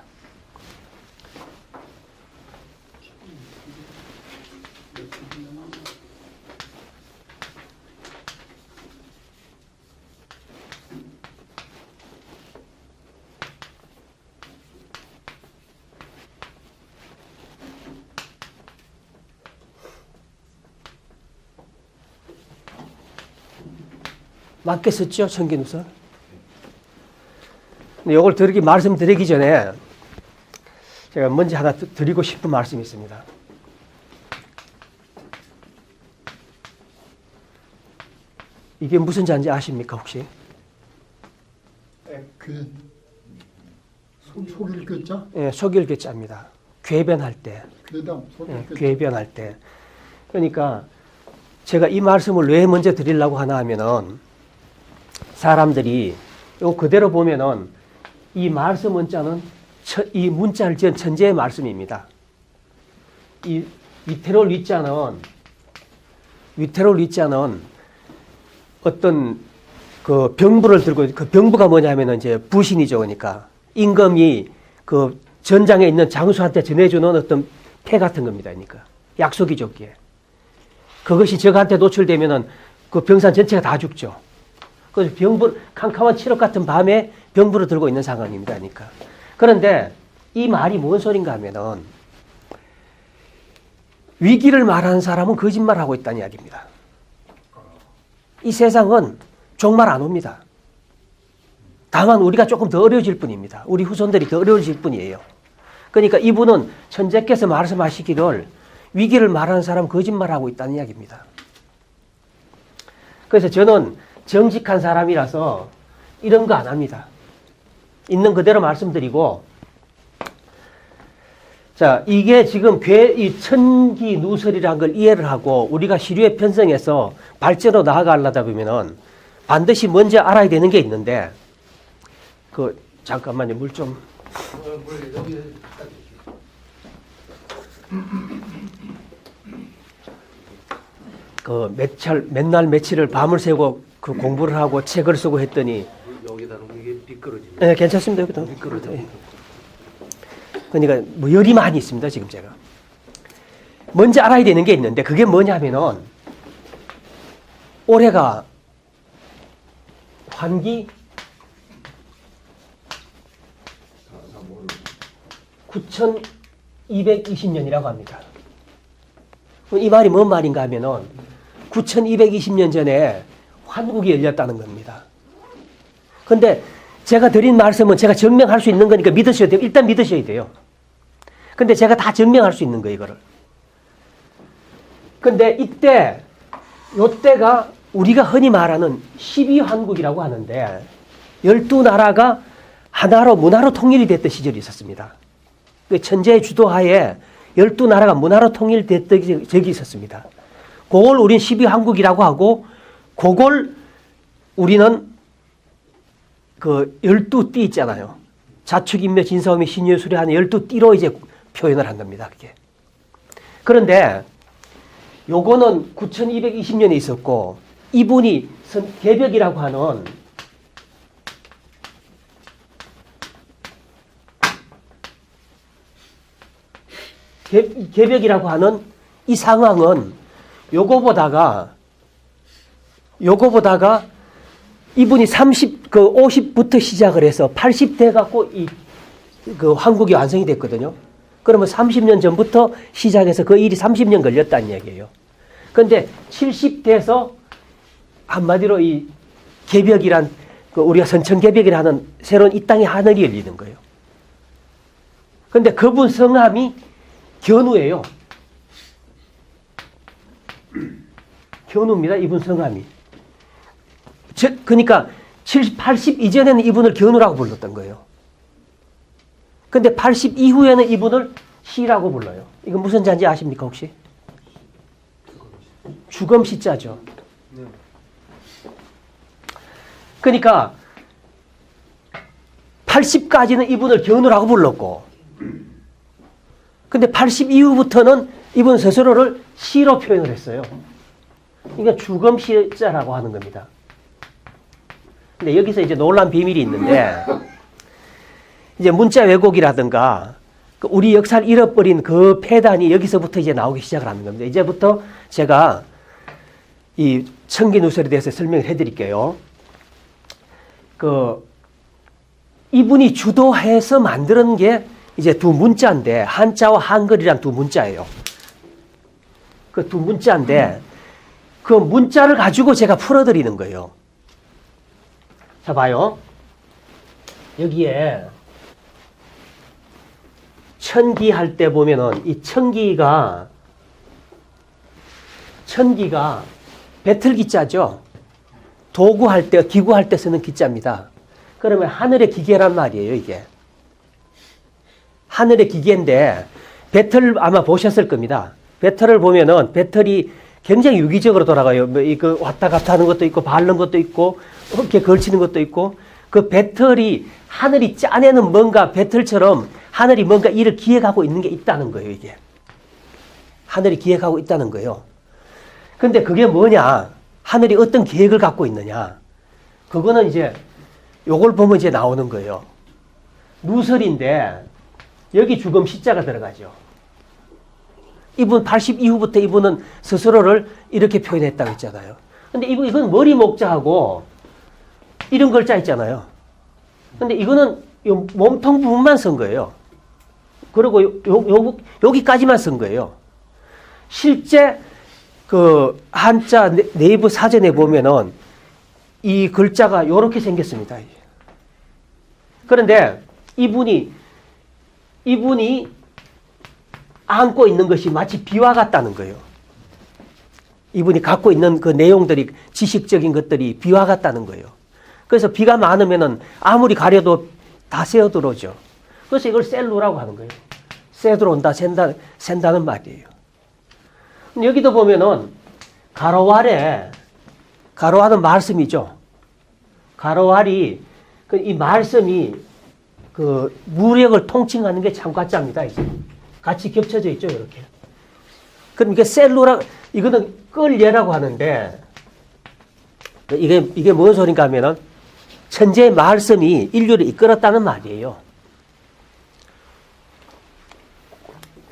맞게 썼죠, 청기누설. 근데 이걸 말씀드리기 전에 제가 먼저 하나 드리고 싶은 말씀이 있습니다. 이게 무슨 자인지 아십니까, 혹시? 속일 글자? 예, 속일괴자입니다. 궤변할 때. 괴담, 속일 예, 글자. 궤변할 때. 그러니까 제가 이 말씀을 왜 먼저 드리려고 하나 하면은 사람들이 요 그대로 보면은 이 말씀 문자는 이 문자를 지은 천재의 말씀입니다. 이 위태로울 위자는 어떤 그 병부를 들고, 그 병부가 뭐냐면은 이제 부신이죠. 그러니까 임금이 그 전장에 있는 장수한테 전해주는 어떤 패 같은 겁니다. 그러니까 약속이죠. 그게. 그것이 적한테 노출되면은 그 병산 전체가 다 죽죠. 그래서 캄캄한 칠흑 같은 밤에 병부를 들고 있는 상황입니다. 그러니까. 그런데 이 말이 뭔 소린가 하면은 위기를 말하는 사람은 거짓말하고 있다는 이야기입니다. 이 세상은 종말 안 옵니다. 다만 우리가 조금 더 어려워질 뿐입니다. 우리 후손들이 더 어려워질 뿐이에요. 그러니까 이분은 천재께서 말씀하시기를 위기를 말하는 사람은 거짓말하고 있다는 이야기입니다. 그래서 저는 정직한 사람이라서 이런 거 안 합니다. 있는 그대로 말씀드리고, 자, 이게 지금 이 천기누설이라는 걸 이해를 하고 우리가 시류에 편성해서 발전으로 나아가려다 보면은 반드시 먼저 알아야 되는 게 있는데, 잠깐만요, 물 좀. 맨날 며칠을 밤을 새고 그 공부를 하고 책을 쓰고 했더니. 여기다 놓으면 이게 미끄러지네. 네, 괜찮습니다. 여기다. 미끄러져. 네. 그러니까 뭐 열이 많이 있습니다. 지금 제가. 먼저 알아야 되는 게 있는데 그게 뭐냐면은 올해가 환기 9220년이라고 합니다. 이 말이 뭔 말인가 하면은 9220년 전에 환국이 열렸다는 겁니다. 근데 제가 드린 말씀은 제가 증명할 수 있는 거니까 믿으셔야 돼요. 일단 믿으셔야 돼요. 근데 제가 다 증명할 수 있는 거예요, 이거를. 근데 요때가 우리가 흔히 말하는 12환국이라고 하는데 12나라가 하나로 문화로 통일이 됐던 시절이 있었습니다. 그 천재의 주도하에 12나라가 문화로 통일됐던 적이 있었습니다. 그걸 우린 12환국이라고 하고, 그걸 우리는 그 12띠 있잖아요. 자축인묘 진사오미 신유술이 하는 12띠로 이제 표현을 한 겁니다. 그게. 그런데 요거는 9220년에 있었고, 이분이 개벽이라고 하는 개벽이라고 하는 이 상황은 요거보다가 이분이 50부터 시작을 해서 80대 갖고 그 한국이 완성이 됐거든요. 그러면 30년 전부터 시작해서 그 일이 30년 걸렸다는 얘기예요. 그런데 70대에서 한마디로 이 개벽이란, 우리가 선천개벽이라는 새로운 이 땅의 하늘이 열리는 거예요. 그런데 그분 성함이 견우예요. 견우입니다. 이분 성함이. 그러니까 80 이전에는 이분을 견우라고 불렀던 거예요. 근데 80 이후에는 이분을 시라고 불러요. 이거 무슨 자인지 아십니까, 혹시? 주검시자죠. 그러니까 80까지는 이분을 견우라고 불렀고, 근데 80 이후부터는 이분 스스로를 시로 표현을 했어요. 그러니까 주검시자라고 하는 겁니다. 근데 여기서 이제 놀란 비밀이 있는데, 이제 문자 왜곡이라든가 우리 역사를 잃어버린 그 폐단이 여기서부터 이제 나오기 시작을 하는 겁니다. 이제부터 제가 이 청기누설에 대해서 설명을 해드릴게요. 이분이 주도해서 만드는 게 이제 두 문자인데, 한자와 한글이란 두 문자예요. 그 두 문자인데, 그 문자를 가지고 제가 풀어드리는 거예요. 자, 봐요. 여기에 천기 할 때 보면은 이 천기가 배틀 기자죠. 도구 할 때, 기구 할 때 쓰는 기자입니다. 그러면 하늘의 기계란 말이에요, 이게. 하늘의 기계인데 배틀 아마 보셨을 겁니다. 배틀을 보면은 배틀이 굉장히 유기적으로 돌아가요. 뭐 이거 왔다 갔다 하는 것도 있고 바르는 것도 있고 이렇게 걸치는 것도 있고 그 배틀이 하늘이 짜내는 뭔가 배틀처럼 하늘이 뭔가 일을 기획하고 있는 게 있다는 거예요, 이게. 하늘이 기획하고 있다는 거예요. 근데 그게 뭐냐? 하늘이 어떤 계획을 갖고 있느냐? 그거는 이제 요걸 보면 이제 나오는 거예요. 누설인데 여기 죽음 시자가 들어가죠. 이분 80 이후부터 이분은 스스로를 이렇게 표현했다고 했잖아요. 근데 이건 머리 목자하고 이런 글자 있잖아요. 근데 이거는 요 몸통 부분만 쓴 거예요. 그리고 여기까지만 쓴 거예요. 실제 그 한자 네이버 사전에 보면은 이 글자가 이렇게 생겼습니다. 그런데 이분이 안고 있는 것이 마치 비와 같다는 거예요. 이분이 갖고 있는 그 내용들이 지식적인 것들이 비와 같다는 거예요. 그래서 비가 많으면은 아무리 가려도 다 새어 들어오죠. 그래서 이걸 셀루라고 하는 거예요. 새 들어온다, 샌다는 말이에요. 여기도 보면은 가로알에, 가로알은 말씀이죠. 가로알이 이 말씀이 그 무력을 통칭하는 게 참가자입니다. 이제 같이 겹쳐져 있죠, 이렇게. 그럼 이게 셀루라, 이거는 끌예라고 하는데 이게 뭔 소린가 하면은 천재의 말씀이 인류를 이끌었다는 말이에요.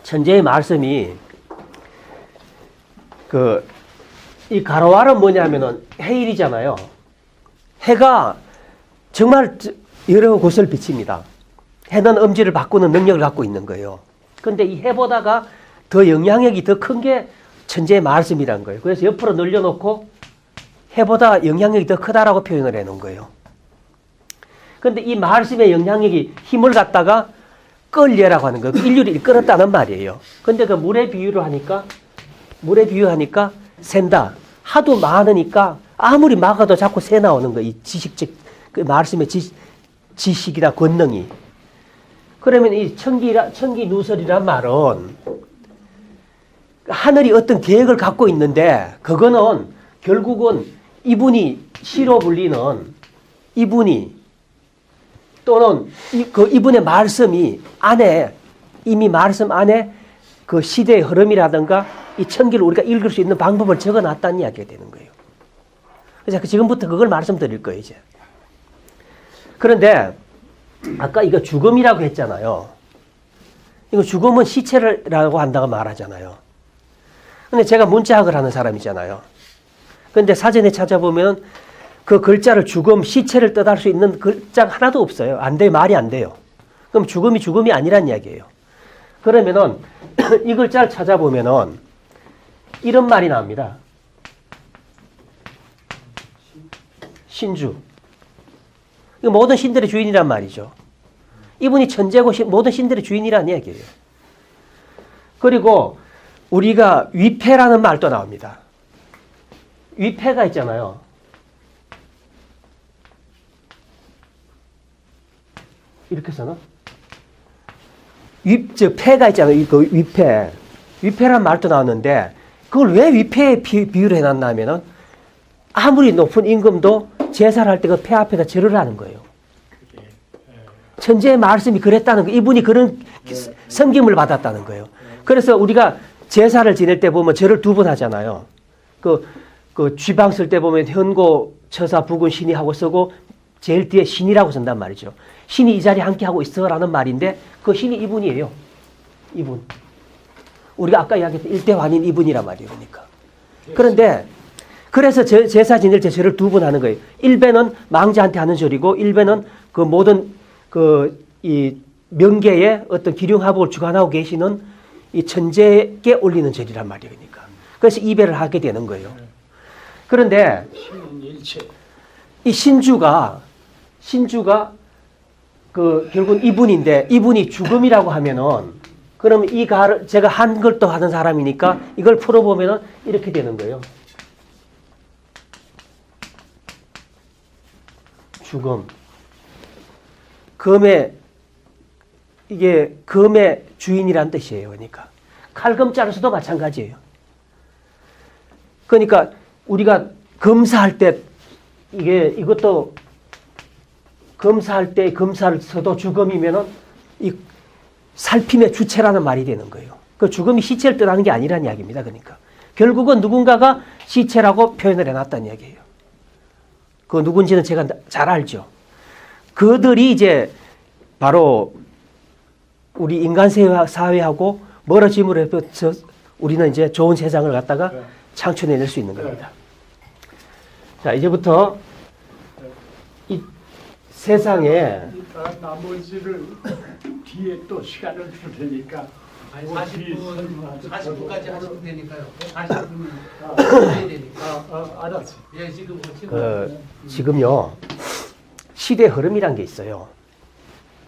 천재의 말씀이 이 가로알은 뭐냐면은 해일이잖아요. 해가 정말 여러 곳을 비칩니다. 해는 음지를 바꾸는 능력을 갖고 있는 거예요. 근데 이 해보다가 더 영향력이 더 큰 게 천재의 말씀이란 거예요. 그래서 옆으로 늘려놓고 해보다 영향력이 더 크다라고 표현을 해놓은 거예요. 근데 이 말씀의 영향력이 힘을 갖다가 끌예라고 하는 거예요. 인류를 이끌었다는 말이에요. 근데 그 물에 비유하니까 샌다. 하도 많으니까 아무리 막아도 자꾸 새 나오는 거예요. 이 지식적, 그 말씀의 지식이나 권능이. 그러면 이 천기 누설이란 말은 하늘이 어떤 계획을 갖고 있는데 그거는 결국은 이분이 시로 불리는 이분이 또는 이분의 말씀이 안에 이미 말씀 안에 그 시대의 흐름이라든가 이 천기를 우리가 읽을 수 있는 방법을 적어놨다는 이야기가 되는 거예요. 그래서 지금부터 그걸 말씀드릴 거예요, 이제. 그런데 아까 이거 죽음이라고 했잖아요. 이거 죽음은 시체라고 한다고 말하잖아요. 근데 제가 문자학을 하는 사람이잖아요. 근데 사전에 찾아보면 그 글자를 죽음, 시체를 뜻할 수 있는 글자가 하나도 없어요. 안 돼요. 말이 안 돼요. 그럼 죽음이 아니란 이야기예요. 그러면은 이 글자를 찾아보면은 이런 말이 나옵니다. 신주. 이거 모든 신들의 주인이란 말이죠. 이분이 천재고 모든 신들의 주인이란 이야기예요. 그리고 우리가 위패라는 말도 나옵니다. 위패가 있잖아요. 이렇게 써나? 패가 있잖아요. 그 위패. 위패란 말도 나왔는데 그걸 왜 위패에 비유를 해놨나 하면은 아무리 높은 임금도 제사를 할 때 그 패 앞에다 절을 하는 거예요. 천재의 말씀이 그랬다는 거. 이분이 그런 섬김을 받았다는 거예요. 그래서 우리가 제사를 지낼 때 보면 절을 2번 하잖아요. 그 쥐방 쓸 때 보면 현고, 처사, 부군, 신이 하고 쓰고 제일 뒤에 신이라고 쓴단 말이죠. 신이 이 자리에 함께 하고 있어라는 말인데 그 신이 이분이에요. 이분. 우리가 아까 이야기했던 일대환인 이분이란 말이에요. 그러니까. 그런데 그래서 제사 지낼 때 절을 2번 하는 거예요. 1배는 망자한테 하는 절이고 1배는 그 모든 이 명계의 어떤 기륭합을 주관하고 계시는 이 천재께 올리는 절이란 말이에요. 그러니까. 그래서 2배를 하게 되는 거예요. 그런데 이 신주가 신주가 그 결국 이분인데 이분이 죽음이라고 하면은 그러면 이 가를 제가 한글도 하는 사람이니까 이걸 풀어보면은 이렇게 되는 거예요. 죽음. 금의 이게 금의 주인이란 뜻이에요. 그러니까 칼금자로서도 마찬가지예요. 그러니까 우리가 검사할 때 이것도 검사할 때 검사를 써도 죽음이면은 이 살핌의 주체라는 말이 되는 거예요. 그 죽음이 시체를 뜻하는 게 아니라는 이야기입니다. 그러니까 결국은 누군가가 시체라고 표현을 해놨다는 이야기예요. 그 누군지는 제가 잘 알죠. 그들이 이제 바로 우리 인간 사회하고 멀어짐으로 해서 우리는 이제 좋은 세상을 갖다가 창출해낼 수 있는 겁니다. 자, 이제부터 이 세상에 나머지를 뒤에 또 시간을 줄 테니까 40분까지 하시면 되니까요. 40분 해야 되니까. 알았어. 예, 지금 지금요 시대 흐름이란 게 있어요.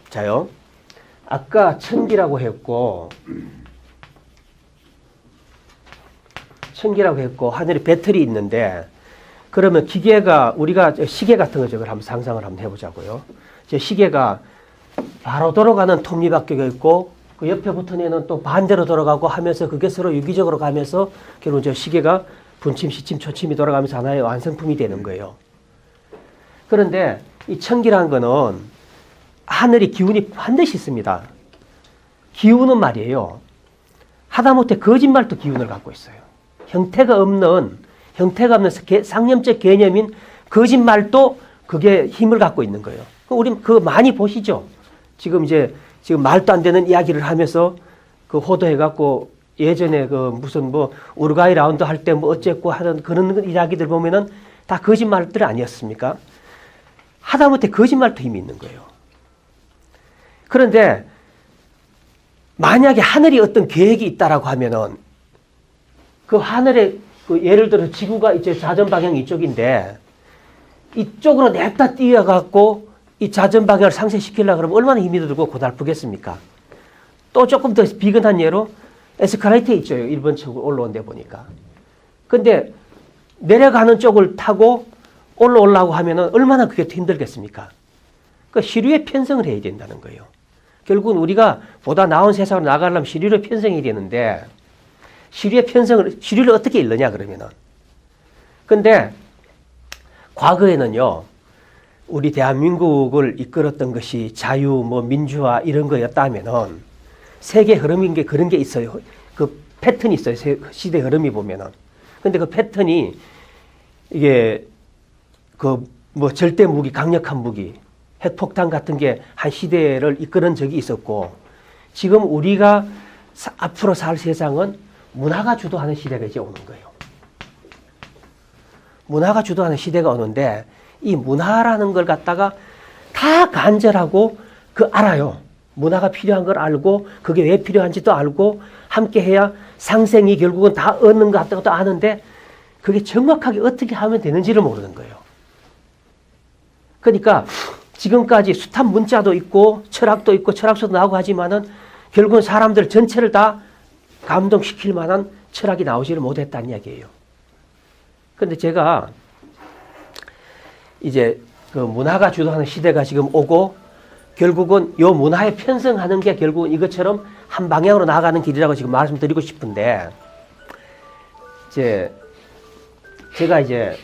자요, 아까 천기라고 했고 하늘에 배틀이 있는데 그러면 기계가 우리가 시계 같은 거 저걸 한번 상상을 한번 해보자고요. 저 시계가 바로 돌아가는 톱니바퀴가 있고 그 옆에 붙은 애는 또 반대로 돌아가고 하면서 그게 서로 유기적으로 가면서 결국 저 시계가 분침, 시침, 초침이 돌아가면서 하나의 완성품이 되는 거예요. 그런데 이 천기라는 거는 하늘이 기운이 반드시 있습니다. 기운은 말이에요. 하다못해 거짓말도 기운을 갖고 있어요. 형태가 없는 상념적 개념인 거짓말도 그게 힘을 갖고 있는 거예요. 우리 그거 많이 보시죠. 지금 말도 안 되는 이야기를 하면서 그 호도해갖고 예전에 그 무슨 뭐 우루과이 라운드 할 때 뭐 어쨌고 하는 그런 이야기들 보면은 다 거짓말들 아니었습니까? 하다못해 거짓말도 힘이 있는 거예요. 그런데 만약에 하늘이 어떤 계획이 있다라고 하면은 그 하늘에 그 예를 들어 지구가 이제 자전 방향이 이쪽인데 이쪽으로 냅다 뛰어갖고 이 자전 방향을 상쇄시키려고 그러면 얼마나 힘이 들고 고달프겠습니까? 또 조금 더 비근한 예로 에스컬레이터 있죠. 1번 쪽으로 올라온 데 보니까. 근데 내려가는 쪽을 타고 올라오려고 하면은 얼마나 그게 힘들겠습니까? 그 시류의 편성을 해야 된다는 거예요. 결국은 우리가 보다 나은 세상으로 나가려면 시류를 편성해야 되는데 시류를 어떻게 읽느냐 그러면은. 근데 과거에는요, 우리 대한민국을 이끌었던 것이 자유, 뭐 민주화 이런 거였다면은 세계 흐름인 게 그런 게 있어요. 그 패턴이 있어요. 시대 흐름이 보면은. 근데 그 패턴이 이게 그 뭐 절대 무기, 강력한 무기, 핵폭탄 같은 게 한 시대를 이끄는 적이 있었고 지금 우리가 앞으로 살 세상은 문화가 주도하는 시대가 이제 오는 거예요. 문화가 주도하는 시대가 오는데 이 문화라는 걸 갖다가 다 간절하고 알아요. 문화가 필요한 걸 알고 그게 왜 필요한지도 알고 함께 해야 상생이 결국은 다 얻는 것 같다고도 아는데 그게 정확하게 어떻게 하면 되는지를 모르는 거예요. 그러니까 지금까지 숱한 문자도 있고 철학도 있고 철학서도 나오고 하지만은 결국은 사람들 전체를 다 감동시킬 만한 철학이 나오지를 못했다는 이야기예요. 그런데 제가 이제 그 문화가 주도하는 시대가 지금 오고 결국은 요 문화에 편성하는 게 결국은 이것처럼 한 방향으로 나아가는 길이라고 지금 말씀드리고 싶은데 제가 이제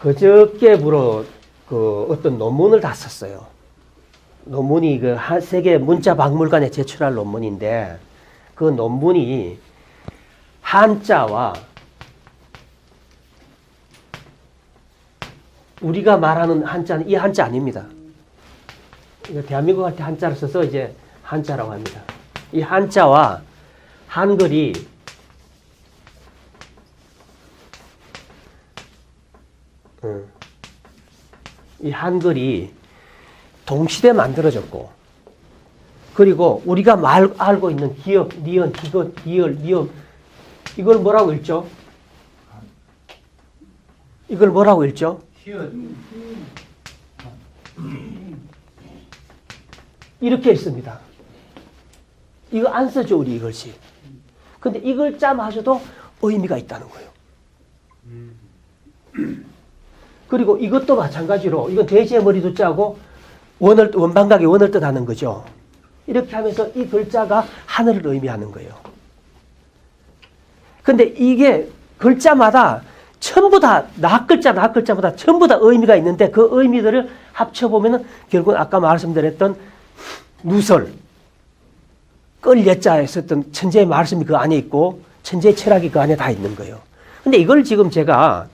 그저께부로 그 어떤 논문을 다 썼어요. 논문이 그 세계 문자 박물관에 제출할 논문인데 그 논문이 한자와 우리가 말하는 한자는 이 한자 아닙니다. 이거 대한민국 할 때 한자를 써서 이제 한자라고 합니다. 이 한자와 한글이 이 한글이 동시대 만들어졌고 그리고 우리가 알고 있는 기역, 니은, 기것, 이을, 니음 이걸 뭐라고 읽죠? 이걸 뭐라고 읽죠? 이렇게 있습니다. 이거 안 쓰죠, 우리 이글씨. 근데 이 글자마저도 의미가 있다는 거예요. 그리고 이것도 마찬가지로 이건 돼지의 머리 두자고 원방각의 원을 뜻하는 거죠. 이렇게 하면서 이 글자가 하늘을 의미하는 거예요. 근데 이게 글자마다 전부 다 낫글자마다 전부 다 의미가 있는데 그 의미들을 합쳐보면은 결국은 아까 말씀드렸던 누설, 끌 예자에 썼던 천재의 말씀이 그 안에 있고 천재의 철학이 그 안에 다 있는 거예요. 근데 이걸 지금 제가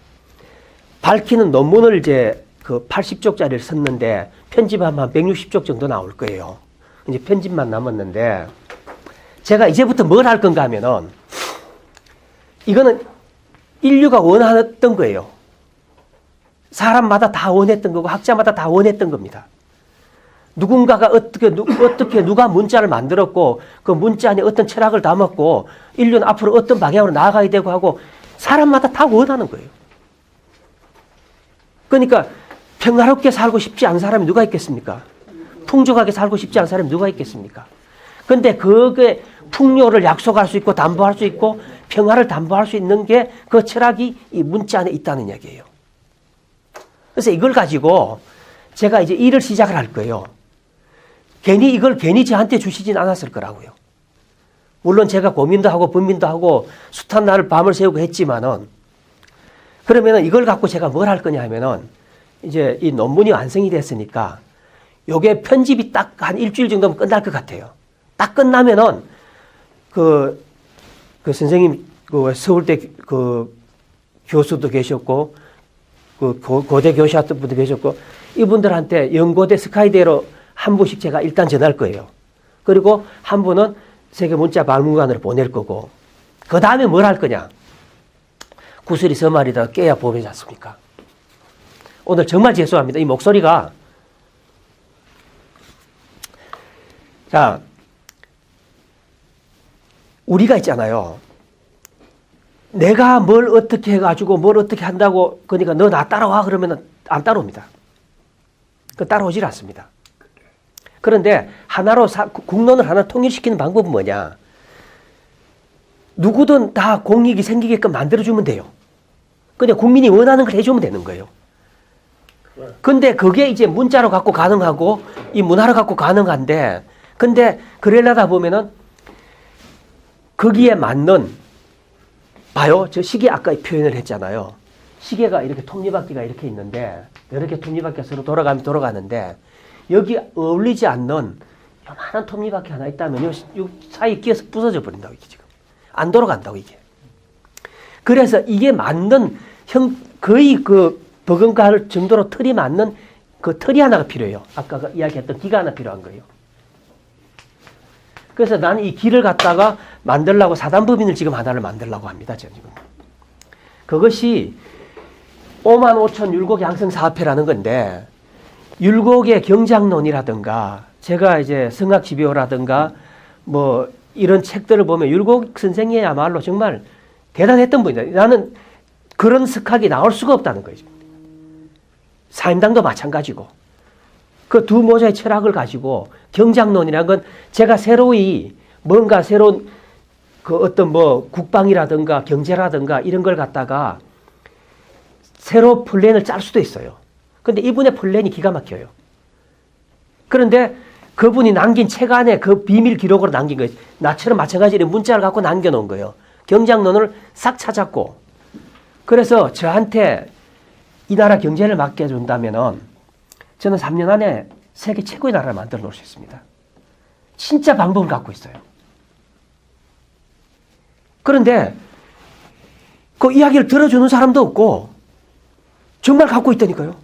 밝히는 논문을 이제 그 80쪽짜리를 썼는데 편집하면 한 160쪽 정도 나올 거예요. 이제 편집만 남았는데 제가 이제부터 뭘 할 건가 하면은 이거는 인류가 원했던 거예요. 사람마다 다 원했던 거고 학자마다 다 원했던 겁니다. 누군가가 어떻게 누가 문자를 만들었고 그 문자 안에 어떤 철학을 담았고 인류는 앞으로 어떤 방향으로 나아가야 되고 하고 사람마다 다 원하는 거예요. 그러니까 평화롭게 살고 싶지 않은 사람이 누가 있겠습니까? 풍족하게 살고 싶지 않은 사람이 누가 있겠습니까? 근데 그게 풍요를 약속할 수 있고 담보할 수 있고 평화를 담보할 수 있는 게 그 철학이 이 문자 안에 있다는 얘기예요. 그래서 이걸 가지고 제가 이제 일을 시작을 할 거예요. 이걸 괜히 저한테 주시진 않았을 거라고요. 물론 제가 고민도 하고 번민도 하고 숱한 날을 밤을 새우고 했지만은 그러면은 이걸 갖고 제가 뭘 할 거냐 하면은 이제 이 논문이 완성이 됐으니까 요게 편집이 딱 한 일주일 정도면 끝날 것 같아요. 딱 끝나면은 그 선생님 그 서울대 그 교수도 계셨고 그 고대 교수였던 분도 계셨고 이분들한테 연고대 스카이대로 한 분씩 제가 일단 전할 거예요. 그리고 한 분은 세계 문자 박물관으로 보낼 거고 그 다음에 뭘 할 거냐. 구슬이 서말이다 깨야 보배지 않습니까? 오늘 정말 죄송합니다. 이 목소리가 자 우리가 있잖아요. 내가 뭘 어떻게 해가지고 뭘 어떻게 한다고 그러니까 너 나 따라와 그러면 안 따라옵니다. 그 따라오질 않습니다. 그런데 하나로 국론을 하나 통일시키는 방법은 뭐냐? 누구든 다 공익이 생기게끔 만들어주면 돼요. 그냥 국민이 원하는 걸 해주면 되는 거예요. 근데 그게 이제 문자로 갖고 가능하고 이 문화로 갖고 가능한데 근데 그러려다 보면은 거기에 맞는 봐요. 저 시계 아까 표현을 했잖아요. 시계가 이렇게 톱니바퀴가 이렇게 있는데 이렇게 톱니바퀴가 서로 돌아가면 돌아가는데 여기 어울리지 않는 요만한 톱니바퀴 하나 있다면 요 사이에 끼어서 부서져 버린다고 이게 지금. 안 돌아간다고 이게. 그래서 이게 맞는 거의 그 버금갈 정도로 틀이 맞는 그 틀이 하나가 필요해요. 아까 이야기했던 기가 하나 필요한 거예요. 그래서 나는 이 기를 갖다가 만들려고 사단법인을 지금 하나를 만들려고 합니다. 지금. 그것이 55,000 율곡 양성사업회라는 건데 율곡의 경작론이라든가 제가 이제 성악지배호라든가 뭐 이런 책들을 보면 율곡 선생이야말로 정말 대단했던 분이다. 나는 그런 석학이 나올 수가 없다는 거죠. 사임당도 마찬가지고 그 두 모자의 철학을 가지고 경작론이라는 건 제가 새로이 뭔가 새로운 그 어떤 뭐 국방이라든가 경제라든가 이런 걸 갖다가 새로 플랜을 짤 수도 있어요. 근데 이분의 플랜이 기가 막혀요. 그런데 그분이 남긴 책 안에 그 비밀 기록으로 남긴 거예요. 나처럼 마찬가지로 문자를 갖고 남겨놓은 거예요. 경작론을 싹 찾았고 그래서 저한테 이 나라 경제를 맡겨준다면은 저는 3년 안에 세계 최고의 나라를 만들어 놓을 수 있습니다. 진짜 방법을 갖고 있어요. 그런데 그 이야기를 들어주는 사람도 없고 정말 갖고 있다니까요.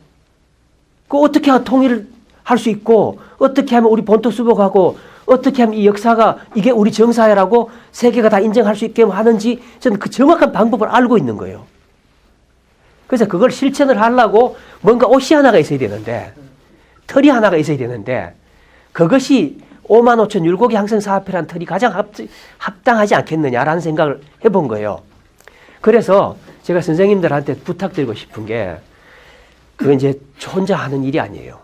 그 어떻게 하면 통일을 할 수 있고 어떻게 하면 우리 본토 수복하고 어떻게 하면 이 역사가 이게 우리 정사회라고 세계가 다 인정할 수 있게 하는지 저는 그 정확한 방법을 알고 있는 거예요. 그래서 그걸 실천을 하려고 뭔가 옷이 하나가 있어야 되는데 틀이 하나가 있어야 되는데 그것이 55,000 율곡 양성사업회라는 틀이 가장 합당하지 않겠느냐라는 생각을 해본 거예요. 그래서 제가 선생님들한테 부탁드리고 싶은 게 그건 이제 혼자 하는 일이 아니에요.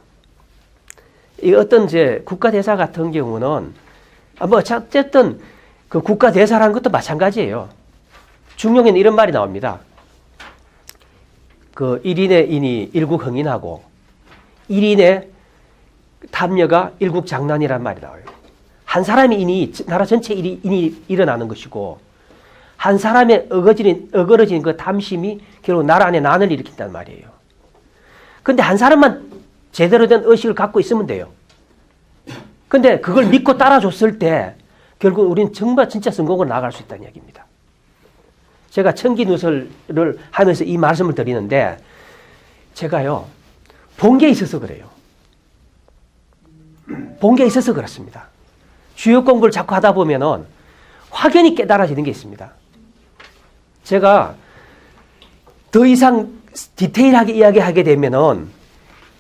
이 어떤 이제 국가대사 같은 경우는 뭐 어쨌든 그 국가대사라는 것도 마찬가지예요. 중용에는 이런 말이 나옵니다. 그 1인의 인이 일국 흥인하고 1인의 탐녀가 일국 장난이라는 말이 나와요. 한 사람의 인이 나라 전체 인이 일어나는 것이고 한 사람의 어그러진 그 탐심이 결국 나라 안에 난을 일으킨다는 말이에요. 근데 한 사람만 제대로 된 의식을 갖고 있으면 돼요. 근데 그걸 믿고 따라줬을 때 결국 우리는 정말 진짜 성공으로 나아갈 수 있다는 얘기입니다. 제가 청기누설을 하면서 이 말씀을 드리는데 제가요 본 게 있어서 그래요. 본 게 있어서 그렇습니다. 주요 공부를 자꾸 하다 보면은 확연히 깨달아지는 게 있습니다. 제가 더 이상 디테일하게 이야기하게 되면은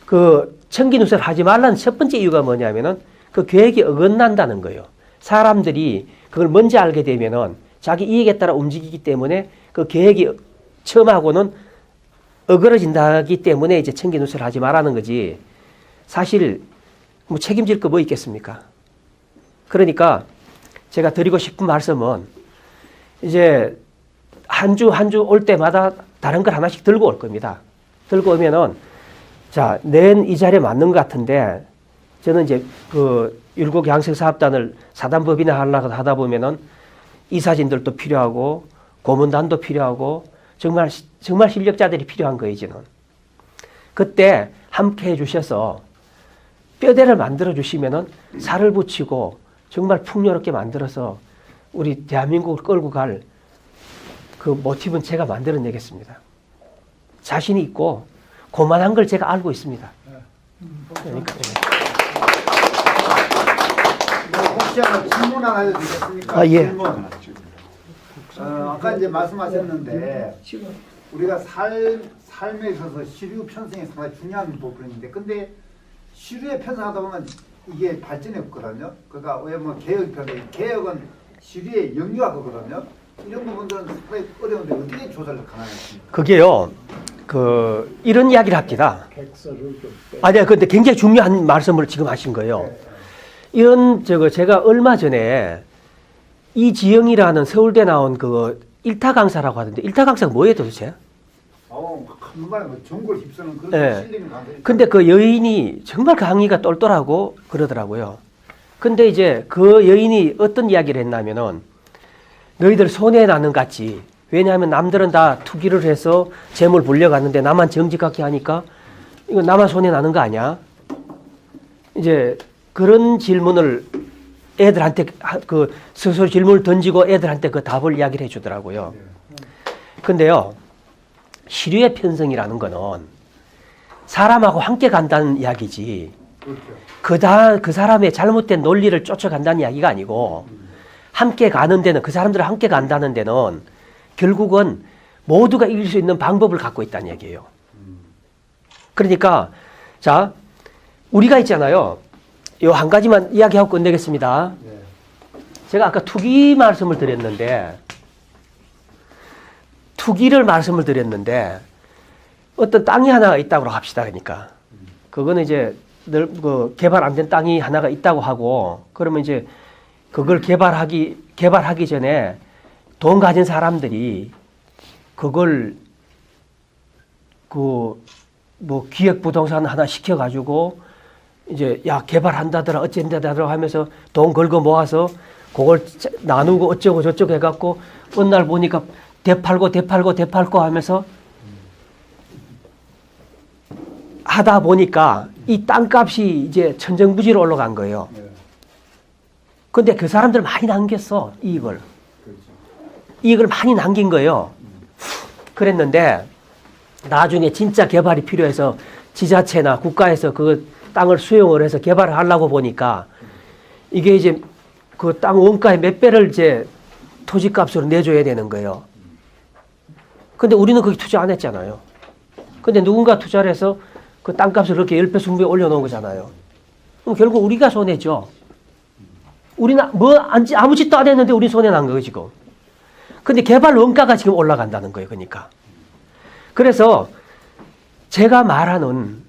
그 청기누설 하지 말라는 첫 번째 이유가 뭐냐면은 그 계획이 어긋난다는 거예요. 사람들이 그걸 먼저 알게 되면은 자기 이익에 따라 움직이기 때문에 그 계획이 처음하고는 어그러진다기 때문에 이제 청기누설을 하지 말라는 거지. 사실 뭐 책임질 거 뭐 있겠습니까? 그러니까 제가 드리고 싶은 말씀은 이제 한 주 한 주 올 때마다 다른 걸 하나씩 들고 올 겁니다. 들고 오면은 자, 낸 이 자리에 맞는 것 같은데 저는 이제 그 율곡 양성사업단을 사단법인화 하려고 하다 보면은 이사진들도 필요하고 고문단도 필요하고 정말 실력자들이 필요한 거예요, 저는. 그때 함께 해주셔서 뼈대를 만들어 주시면은 살을 붙이고 정말 풍요롭게 만들어서 우리 대한민국을 끌고 갈 그 모티브는 제가 만들어내겠습니다. 자신이 있고 고만한 걸 제가 알고 있습니다. 그러니까, 혹시 하나 질문 하나 해도 되겠습니까? 아, 예. 질문. 아까 이제 말씀하셨는데 우리가 삶에 있어서 시류 편성이 상당히 중요한 부분인데 근데 시류에 편성하다 보면 이게 발전이 없거든요. 그러니까 왜 뭐 개혁은 시류의 영유아거든요. 이런 부분들은 상당히 어려운데 어떻게 조사를 가능하십니까? 그게요, 이런 이야기를 합니다. 아니야, 근데 굉장히 중요한 말씀을 지금 하신 거예요. 이런, 제가 얼마 전에 이지영이라는 서울대 나온 그 일타 강사라고 하던데, 일타 강사가 뭐예요 도대체? 정말 정글 휩쓰는 그런 네. 실력이 강해. 근데 그 여인이 정말 강의가 똘똘하고 그러더라고요. 근데 이제 그 여인이 어떤 이야기를 했냐면은 너희들 손해나는 같지. 왜냐하면 남들은 다 투기를 해서 재물 불려갔는데 나만 정직하게 하니까 이거 나만 손해나는 거 아니야? 이제 그런 질문을 애들한테 그 스스로 질문을 던지고 애들한테 그 답을 이야기를 해주더라고요. 근데요, 시류의 편성이라는 거는 사람하고 함께 간다는 이야기지. 그 사람의 잘못된 논리를 쫓아간다는 이야기가 아니고 함께 가는 데는 그 사람들을 함께 간다는 데는 결국은 모두가 이길 수 있는 방법을 갖고 있다는 얘기예요. 그러니까 자, 우리가 있잖아요. 요 한 가지만 이야기하고 끝내겠습니다. 제가 아까 투기 말씀을 드렸는데 어떤 땅이 하나 있다고 합시다. 그러니까 그거는 이제 그 개발 안 된 땅이 하나가 있다고 하고 그러면 이제 그걸 개발하기 전에 돈 가진 사람들이 그걸 뭐 기획 부동산 하나 시켜가지고 이제 야 개발한다더라 어쩐다더라 하면서 돈 걸고 모아서 그걸 나누고 어쩌고 저쩌고 해갖고 어느 날 보니까 되팔고 하면서 하다 보니까 이 땅값이 이제 천정부지로 올라간 거예요. 근데 그 사람들 많이 남겼어, 이익을. 이익을 많이 남긴 거예요. 그랬는데 나중에 진짜 개발이 필요해서 지자체나 국가에서 그 땅을 수용을 해서 개발을 하려고 보니까 이게 이제 그 땅 원가의 몇 배를 이제 토지값으로 내줘야 되는 거예요. 근데 우리는 거기 투자 안 했잖아요. 근데 누군가 투자를 해서 그 땅값을 그렇게 10배, 20배 올려놓은 거잖아요. 그럼 결국 우리가 손해죠. 우리는 아무 짓도 안 했는데 우리 손해 난 거예요, 지금. 근데 개발 원가가 지금 올라간다는 거예요, 그러니까. 그래서 제가 말하는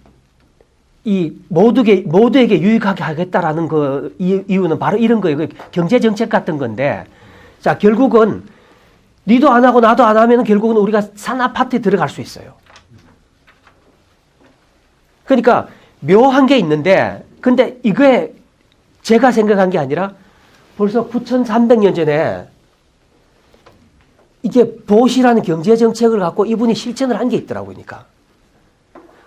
이 모두에게 유익하게 하겠다라는 그 이유는 바로 이런 거예요. 그 경제 정책 같은 건데, 자, 결국은 니도 안 하고 나도 안 하면 결국은 우리가 산 아파트에 들어갈 수 있어요. 그러니까 묘한 게 있는데, 근데 이게 제가 생각한 게 아니라 벌써 9,300년 전에 이게 보시라는 경제 정책을 갖고 이분이 실천을 한 게 있더라고요. 그러니까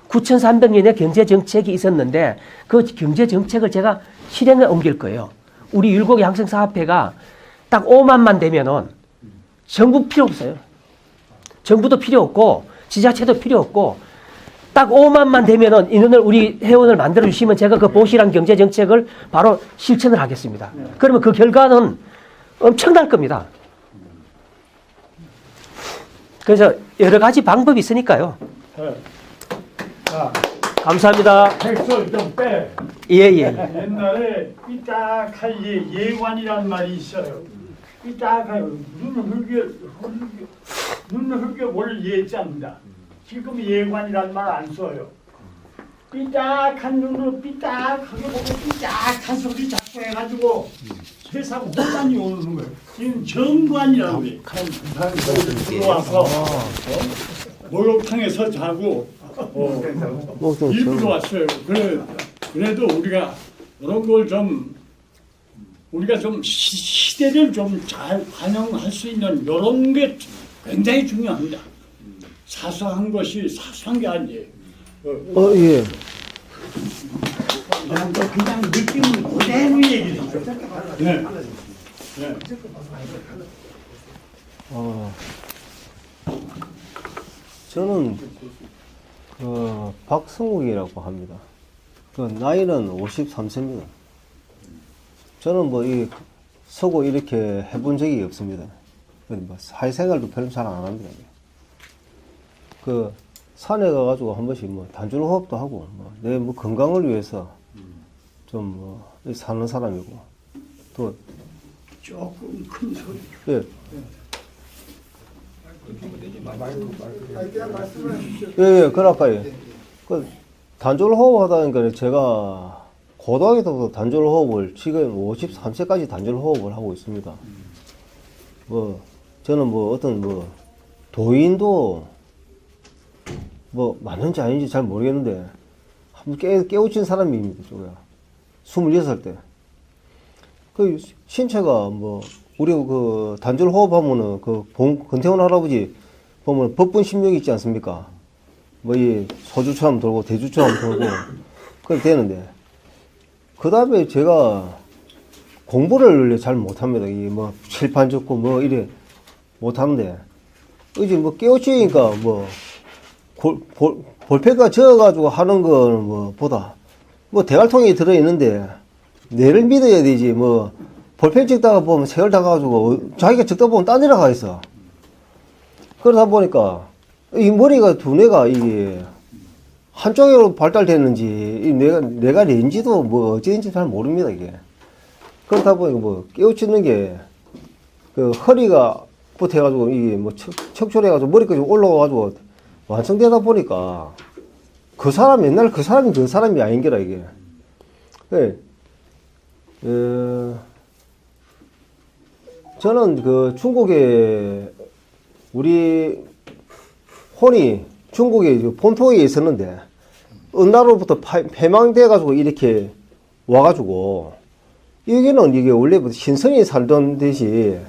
9,300년에 경제 정책이 있었는데 그 경제 정책을 제가 실행에 옮길 거예요. 우리 율곡의 양성사업회가 딱 5만만 되면은 정부 필요 없어요. 정부도 필요 없고 지자체도 필요 없고 딱 5만만 되면은 인원을 우리 회원을 만들어 주시면 제가 그 보시란 경제 정책을 바로 실천을 하겠습니다. 그러면 그 결과는 엄청날 겁니다. 그래서 여러 가지 방법이 있으니까요. 자, 감사합니다. 백설 좀 빼. 예, 예. 옛날에 삐딱할 예관이란 말이 있어요. 삐딱하요. 눈을 흘겨볼 예자입니다. 지금 예관이란 말 안 써요. 삐딱한 눈으로 삐딱하게 보고 삐딱한 소리 자꾸 해가지고 세상 혼란이 오는 거예요. 지금 정관이라고 해요. 들어와서 목욕탕에서 자고 일부러 왔어요. 그래도 우리가 이런 걸 좀 우리가 좀 시대를 좀 잘 반영할 수 있는 이런 게 굉장히 중요합니다. 사소한 것이 사소한 게 아니에요. 예. 그냥 느낌을 그대로 얘기해요. 네. 네. 저는 박성욱이라고 합니다. 그 나이는 53세입니다. 저는 뭐 이 서고 이렇게 해본 적이 없습니다. 뭐 사회생활도 별로 잘 안 합니다. 그 산에 가가지고 한 번씩 뭐 단줄 호흡도 하고 내 뭐 건강을 위해서 좀 뭐 사는 사람이고 또 조금 큰 소리. 예. 예, 그럴까요? 그 단줄 호흡 하다 보니까 제가 고등학교 때부터 단줄 호흡을 지금 53세까지 단줄 호흡을 하고 있습니다. 뭐 저는 뭐 어떤 뭐 도인도 뭐 맞는지 아닌지 잘 모르겠는데 한번 깨우친 사람입니다. 저거야. 26살 때. 그 신체가 뭐 우리 그 단줄 호흡하면은 그 권태원 할아버지 보면 법분 신명이 있지 않습니까? 뭐 이 소주처럼 돌고 대주처럼 돌고 그렇게 되는데 그 다음에 제가 공부를 잘 못합니다. 이 뭐 칠판 적고 뭐 이래 못하는데 이제 뭐 깨우치니까 뭐 볼펜가 적어가지고 하는 거는 뭐 보다 뭐 대갈통에 들어있는데 내를 믿어야 되지 뭐 볼펜 찍다가 보면 세월 다 가가지고 자기가 적다 보면 딴 데로 가 있어. 그러다 보니까 이 머리가 두뇌가 이게 한쪽으로 발달됐는지 내가 렌지도 뭐 어찌된지 잘 모릅니다 이게. 그렇다 보니까 뭐 깨우치는 게 그 허리가 붙어가지고 이게 뭐 척추해가지고 머리까지 올라가가지고 완성되다 보니까 그 사람 옛날 그 사람이 아닌 게라 이게. 네. 저는 그 중국에 우리 혼이 중국에 본토에 있었는데 어느 날로부터 폐망돼가지고 이렇게 와가지고 여기는 이게 원래부터 신선이 살던 데지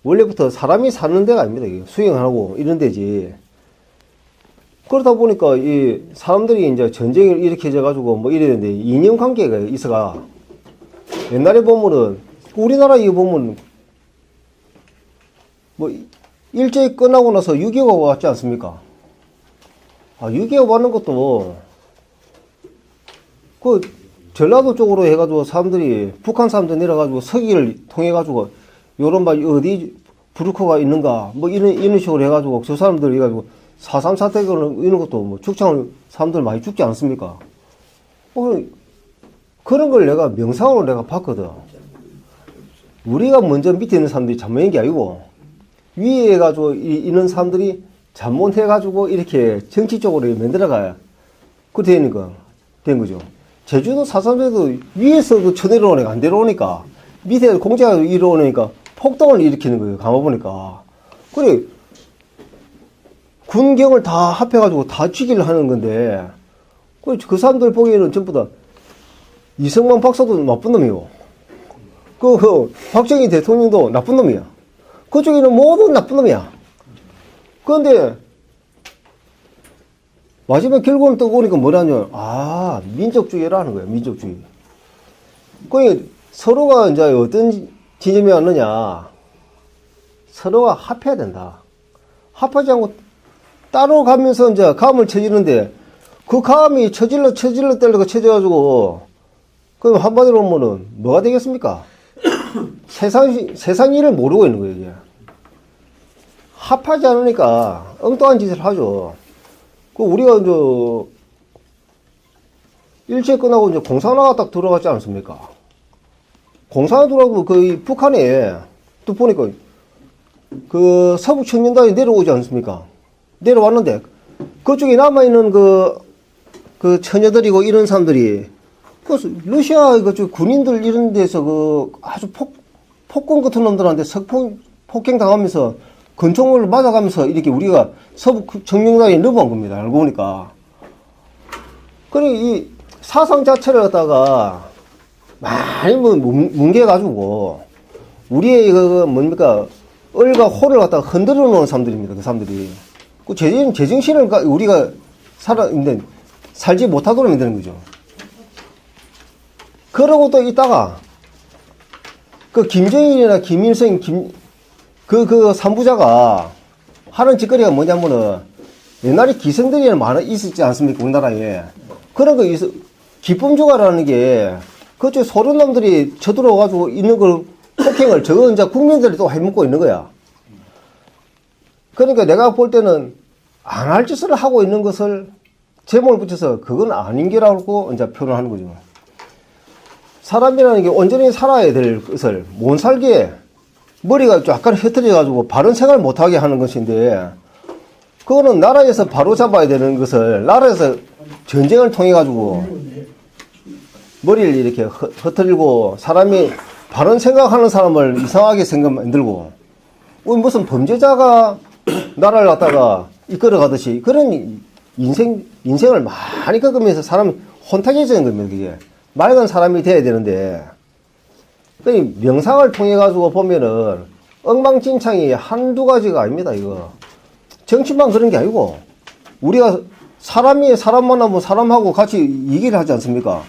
원래부터 사람이 사는 데가 아닙니다. 이게 수영하고 이런 데지. 그러다 보니까 이 사람들이 이제 전쟁을 일으켜져가지고 뭐 이랬는데 인연관계가 있어가 옛날에 보면은 우리나라 이거 보면 뭐 일제히 끝나고 나서 6.25가 왔지 않습니까? 6.25 왔는 것도 그 전라도 쪽으로 해가지고 사람들이 북한 사람들 내려가지고 서기를 통해 가지고 요런 바 어디 부르크가 있는가 뭐 이런 식으로 해가지고 저 사람들 해가지고 4.3 사태를 이런 것도 뭐 축창을 사람들 많이 죽지 않습니까? 그런 걸 내가 명상으로 내가 봤거든. 우리가 먼저 밑에 있는 사람들이 잘못한 게 아니고 위에 해가지고 있는 사람들이 잘못해가지고 이렇게 정치적으로 만들어가야 그렇게 된 거죠. 제주도 4.3에도 위에서도 쳐내려오니까 안 내려오니까 밑에 공제가 이러오니까 폭동을 일으키는 거예요. 가만보니까. 그래, 군경을 다 합해가지고 다 죽이려 하는 건데, 그 사람들 보기에는 전부 다 이승만 박사도 나쁜 놈이고, 박정희 대통령도 나쁜 놈이야. 그쪽에는 모두 나쁜 놈이야. 그런데, 마지막에 결국은 또 오니까 뭐라냐. 아, 민족주의라는 거야, 민족주의. 그러니까 서로가 이제 어떤 지점에 왔느냐. 서로가 합해야 된다. 합하지 않고 따로 가면서 이제 감을 쳐지는데, 그 감이 쳐질러 때리고 쳐져가지고, 그럼 한마디로 보면은 뭐가 되겠습니까? 세상 일을 모르고 있는 거예요, 이게. 합하지 않으니까 엉뚱한 짓을 하죠. 우리가 이제 일제 끝나고 이제 공산화가 딱 들어갔지 않습니까? 공산화 들어가고 그 북한에 또 보니까 그 서북 청년단이 내려오지 않습니까? 내려왔는데 그쪽에 남아있는 그 처녀들이고 이런 사람들이 그 러시아 그 군인들 이런 데서 그 아주 폭군 같은 놈들한테 폭행 당하면서 권총을 맞아가면서 이렇게 우리가 서북 청년단이 넘어간 겁니다. 알고 보니까. 그래, 이 사상 자체를 갖다가 많이 뭉개가지고 우리의 뭡니까, 얼과 호를 갖다가 흔들어 놓은 사람들입니다. 그 사람들이. 그 제정신을 우리가 살지 못하도록 만드는 거죠. 그러고 또 있다가 그 김정일이나 김일성, 그 삼부자가 하는 짓거리가 뭐냐면은 옛날에 기생들이 많이 있었지 않습니까? 우리나라에. 그런 거 기쁨주가라는 게 그쪽 소련놈들이 쳐들어가지고 있는 걸 폭행을 저거 이제 국민들이 또 해먹고 있는 거야. 그러니까 내가 볼 때는 안 할 짓을 하고 있는 것을 제목을 붙여서 그건 아닌 게라고 이제 표현하는 거죠. 사람이라는 게 온전히 살아야 될 것을 못 살게 머리가 약간 흐트려가지고 바른 생각을 못하게 하는 것인데, 그거는 나라에서 바로 잡아야 되는 것을 나라에서 전쟁을 통해가지고 머리를 이렇게 흐트리고 사람이 바른 생각하는 사람을 이상하게 만들고 무슨 범죄자가 나라를 갖다가 이끌어가듯이 그런 인생을 많이 겪으면서 사람이 혼탁해지는 겁니다. 그게 맑은 사람이 돼야 되는데, 명상을 통해 가지고 보면은 엉망진창이 한두 가지가 아닙니다. 이거 정치만 그런 게 아니고 우리가 사람이 사람 만나면 사람하고 같이 얘기를 하지 않습니까?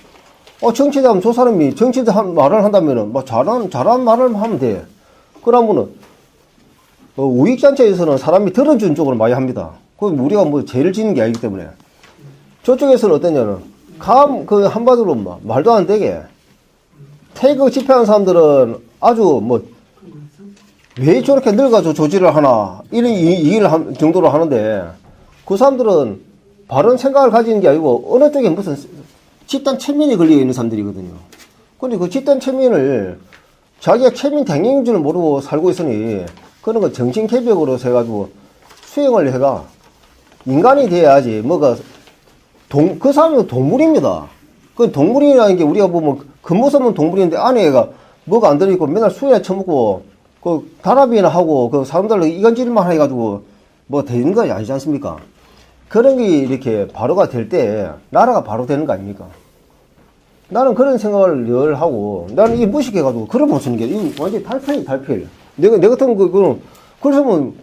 정치자면 저 사람이 정치자 말을 한다면은 뭐 잘한 말을 하면 돼. 그러면은 우익단체에서는 사람이 들어준 쪽으로 많이 합니다. 그럼 우리가 뭐 죄를 지는 게 아니기 때문에. 저쪽에서는 어떠냐는 그 한마디로 말도 안 되게 태극 집회하는 사람들은 아주 왜 저렇게 늙어서 조지를 하나 이런 얘기를 정도로 하는데, 그 사람들은 바른 생각을 가지는 게 아니고 어느 쪽에 무슨 집단 체면이 걸려 있는 사람들이거든요. 근데 그 집단 체면을 자기가 체면 댕행인 줄 모르고 살고 있으니 그런 거 정신개벽으로 해가지고 수행을 해가 인간이 돼야지. 그 사람은 동물입니다. 그 동물이라는 게 우리가 보면 겉모습은 동물인데 안에가 뭐가 안 들어있고 맨날 수혜나 처먹고 그 단합이나 하고 그 사람들로 이간질만 해가지고 뭐 되는 거 아니지 않습니까? 그런 게 이렇게 바로가 될 때 나라가 바로 되는 거 아닙니까? 나는 그런 생각을 늘 하고, 나는 이 무식해가지고 글을 못 쓰는 게 이거 완전히 달팽이. 내가 같은 그래서 뭐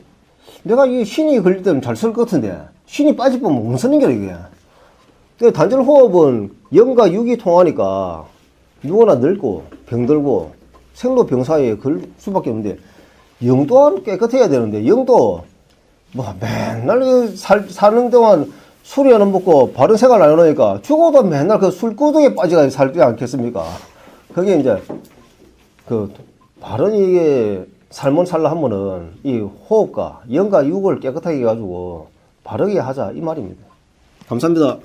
내가 이 신이 걸릴 때는 잘 쓸 것 같은데 신이 빠지면 못 쓰는 게 이게. 단전 호흡은 영과 육이 통하니까 누구나 늙고 병들고 생로병 사이에 걸 수밖에 없는데, 영도 깨끗해야 되는데 영도 맨날 사는 동안 술이 안 먹고 바른 생활 안 하니까 죽어도 맨날 그 술구덩이에 빠져가지고 살지 않겠습니까? 그게 이제 바른 이게 삶을 살라 하면은 이 호흡과 영과 육을 깨끗하게 해가지고 바르게 하자 이 말입니다. 감사합니다.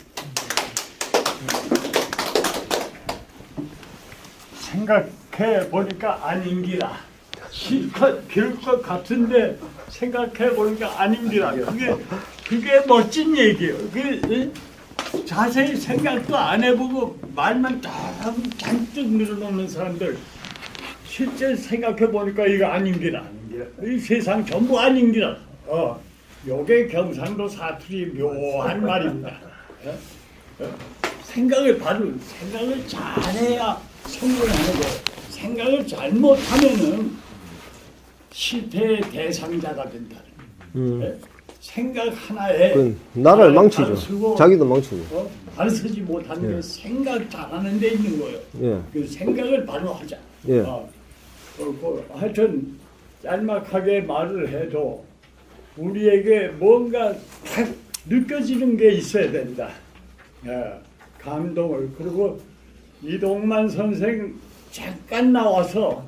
생각해 보니까 아닌기라. 실컷 빌 것 같은데 생각해 보니까 아닙니다. 그게 멋진 얘기예요. 자세히 생각도 안 해보고 말만 잔뜩 늘어놓는 사람들 실제 생각해 보니까 이거 아닙니다. 이 세상 전부 아닙니다. 요게 경상도 사투리 묘한 말입니다. 생각을 잘해야 성공하는 거예요. 생각을 잘못하면은 실패의 대상자가 된다. 생각 하나에 나라를 망치죠. 자기도 망치고. 안 쓰지 못하는 게 생각 잘하는 데 있는 거예요. 예. 그 생각을 바로 하자. 예. 하여튼 짤막하게 말을 해도 우리에게 뭔가 딱 느껴지는 게 있어야 된다. 감동을. 그리고 이동만 선생 잠깐 나와서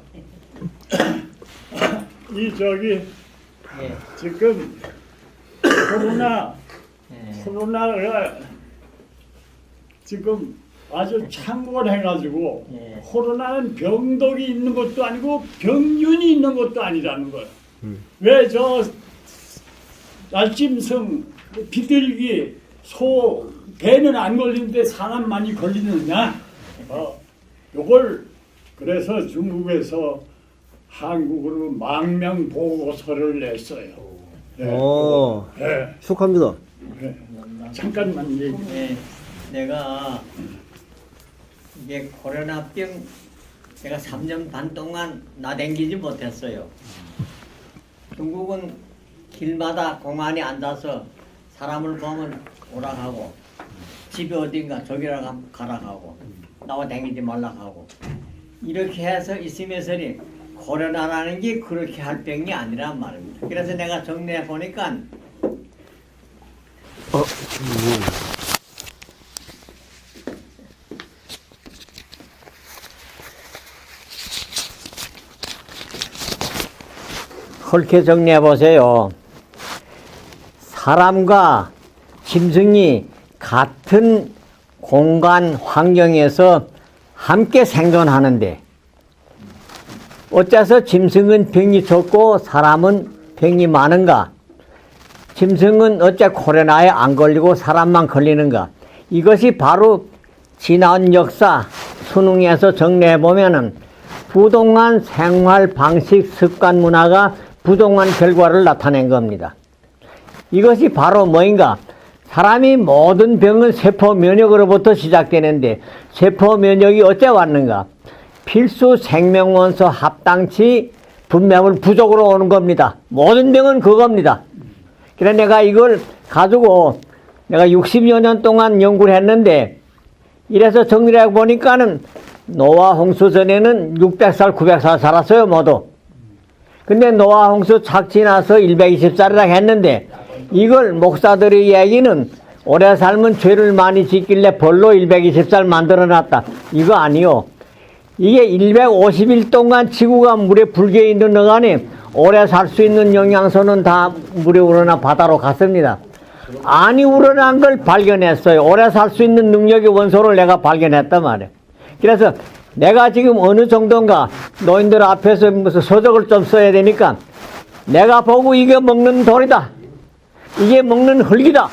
지금 코로나가 지금 아주 창궐해가지고 코로나는 병독이 있는 것도 아니고 병균이 있는 것도 아니라는 거예요. 왜 날짐승, 비둘기, 소, 개는 안 걸리는데 사람 많이 걸리느냐? 요걸 그래서 중국에서 한국으로 망명 보고서를 냈어요. 축하합니다. 잠깐만 얘기. 내가 이게 코로나병 내가 3년 반 동안 나댕기지 못했어요. 중국은 길마다 공안에 앉아서 사람을 보면 오락하고 집이 어딘가 저기라 가라가고 나와 댕기지 말라고 이렇게 해서 있으면서니 코로나라는 게 그렇게 할 병이 아니란 말입니다. 그래서 내가 정리해 보니까 그렇게 정리해 보세요. 사람과 짐승이 같은 공간 환경에서 함께 생존하는데 어째서 짐승은 병이 적고 사람은 병이 많은가? 짐승은 어째 코로나에 안 걸리고 사람만 걸리는가? 이것이 바로 지나온 역사 수능에서 정리해 보면은 부동한 생활 방식 습관 문화가 부동한 결과를 나타낸 겁니다. 이것이 바로 뭐인가? 사람이 모든 병은 세포 면역으로부터 시작되는데 세포 면역이 어째 왔는가? 필수 생명원소 합당치 분비물 부족으로 오는 겁니다. 모든 병은 그겁니다. 그래 내가 이걸 가지고 내가 60여 년 동안 연구를 했는데 이래서 정리를 해보니까는 노아 홍수 전에는 600살, 900살 살았어요, 모두. 근데 노아 홍수 착 지나서 120살이라고 했는데 이걸 목사들의 이야기는 오래 살면 죄를 많이 짓길래 벌로 120살 만들어놨다. 이거 아니요. 이게 150일 동안 지구가 물에 불겨 있는 동안에 오래 살 수 있는 영양소는 다 물에 우러나 바다로 갔습니다. 아니 우러난 걸 발견했어요. 오래 살 수 있는 능력의 원소를 내가 발견했단 말이에요. 그래서 내가 지금 어느 정도인가 노인들 앞에서 무슨 서적을 좀 써야 되니까 내가 보고 이게 먹는 돌이다. 이게 먹는 흙이다.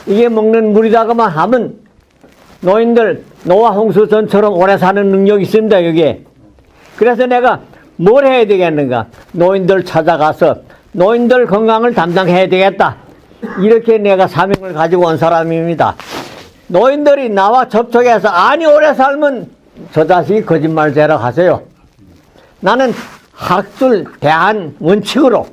이게 먹는 물이다가만 하면 노인들 노아 홍수 전처럼 오래 사는 능력이 있습니다. 여기에. 그래서 내가 뭘 해야 되겠는가? 노인들 찾아가서 노인들 건강을 담당해야 되겠다. 이렇게 내가 사명을 가지고 온 사람입니다. 노인들이 나와 접촉해서 아니 오래 살면 저 자식이 거짓말쟁이라고 하세요. 나는 학술 대한 원칙으로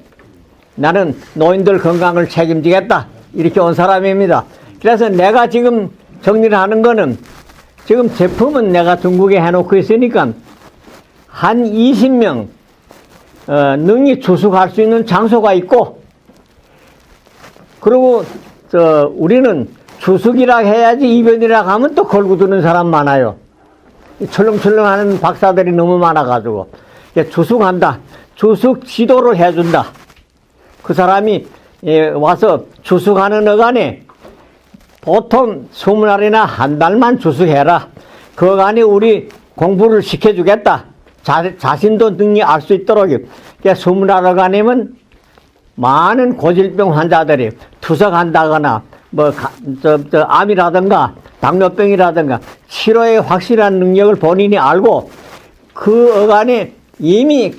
나는 노인들 건강을 책임지겠다. 이렇게 온 사람입니다. 그래서 내가 지금 정리를 하는 거는 지금 제품은 내가 중국에 해놓고 있으니까 한 20명 능히 주숙할 수 있는 장소가 있고 그리고 우리는 주숙이라 해야지 입원이라 하면 또 걸고 드는 사람 많아요. 철렁철렁하는 박사들이 너무 많아가지고 주숙한다. 주숙 지도를 해준다. 그 사람이 와서 주숙하는 어간에 보통 20날이나 한 달만 주숙해라. 그 어간에 우리 공부를 시켜주겠다. 자신도 능히 알 수 있도록 수문하러 가면 많은 고질병 환자들이 투석한다거나 암이라든가 당뇨병이라든가 치료의 확실한 능력을 본인이 알고 그 어간에 이미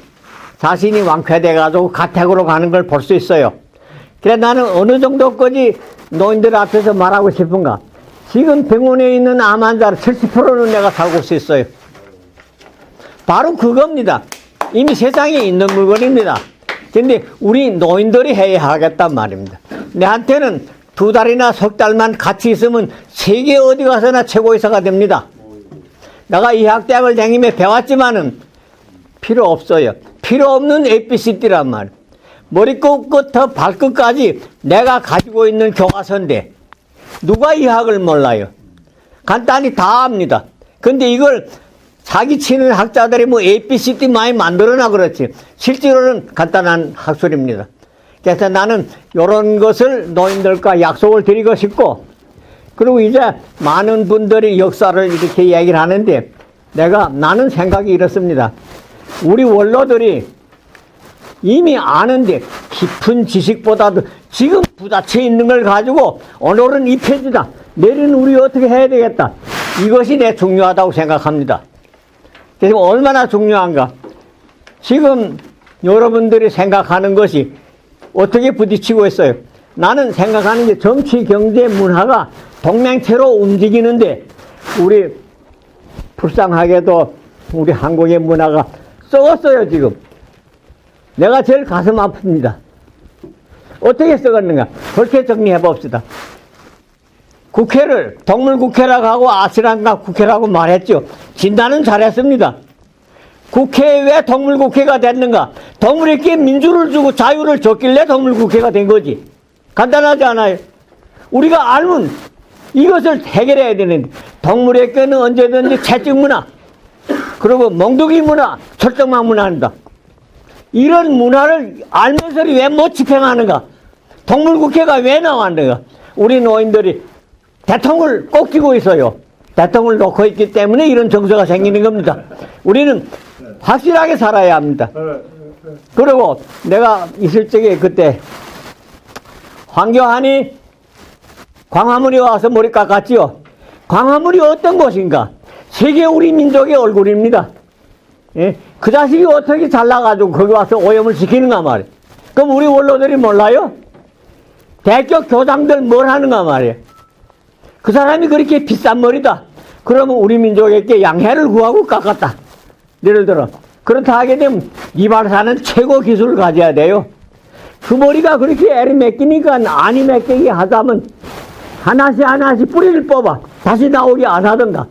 자신이 완쾌돼 가지고 가택으로 가는 걸 볼 수 있어요. 그래 나는 어느 정도까지 노인들 앞에서 말하고 싶은가? 지금 병원에 있는 암 환자의 70%는 내가 살고 수 있어요. 바로 그겁니다. 이미 세상에 있는 물건입니다. 근데 우리 노인들이 해야 하겠단 말입니다. 내한테는 2달이나 석 달만 같이 있으면 세계 어디 가서나 최고의사가 됩니다. 내가 의학대학을 다니며 배웠지만은 필요 없어요. 필요 없는 ABCD란 말이에요. 머리끝부터 발끝까지 내가 가지고 있는 교과서인데 누가 의학을 몰라요? 간단히 다 압니다. 근데 이걸 사기치는 학자들이 뭐 ABCD 많이 만들어놔 그렇지 실제로는 간단한 학술입니다. 그래서 나는 이런 것을 노인들과 약속을 드리고 싶고 그리고 이제 많은 분들이 역사를 이렇게 얘기를 하는데 나는 생각이 이렇습니다. 우리 원로들이 이미 아는데 깊은 지식보다도 지금 부딪혀 있는 걸 가지고 오늘은 이 페이지다. 내일은 우리 어떻게 해야 되겠다. 이것이 내 중요하다고 생각합니다. 그래서 얼마나 중요한가. 지금 여러분들이 생각하는 것이 어떻게 부딪히고 있어요. 나는 생각하는 게 정치, 경제, 문화가 동맹체로 움직이는데 우리 불쌍하게도 우리 한국의 문화가 썩었어요 지금. 내가 제일 가슴 아픕니다. 어떻게 썩었는가? 그렇게 정리해 봅시다. 국회를 동물국회라고 하고 아시란가 국회라고 말했죠. 진단은 잘했습니다. 국회에 왜 동물국회가 됐는가? 동물에게 민주를 주고 자유를 줬길래 동물국회가 된 거지. 간단하지 않아요? 우리가 알면 이것을 해결해야 되는데 동물에게는 언제든지 채찍문화 그리고 몽둥이 문화, 철쭉망 문화입니다. 이런 문화를 알면서 왜 못 집행하는가? 동물국회가 왜 나왔는가? 우리 노인들이 대통령을 꼭 쥐고 있어요. 대통령을 놓고 있기 때문에 이런 정서가 생기는 겁니다. 우리는 확실하게 살아야 합니다. 그리고 내가 있을 적에 그때 황교안이 광화문에 와서 머리 깎았지요. 광화문이 어떤 곳인가? 세계 우리 민족의 얼굴입니다. 예? 그 자식이 어떻게 잘나가지고 거기 와서 오염을 시키는가 말이에요. 그럼 우리 원로들이 몰라요? 대학교 교장들 뭘 하는가 말이에요. 그 사람이 그렇게 비싼 머리다. 그러면 우리 민족에게 양해를 구하고 깎았다. 예를 들어 그렇다 하게 되면 이발사는 최고 기술을 가져야 돼요. 그 머리가 그렇게 애를 맡기니까 안이 맡기게 하자면 하나씩 뿌리를 뽑아 다시 나오게 안 하던가.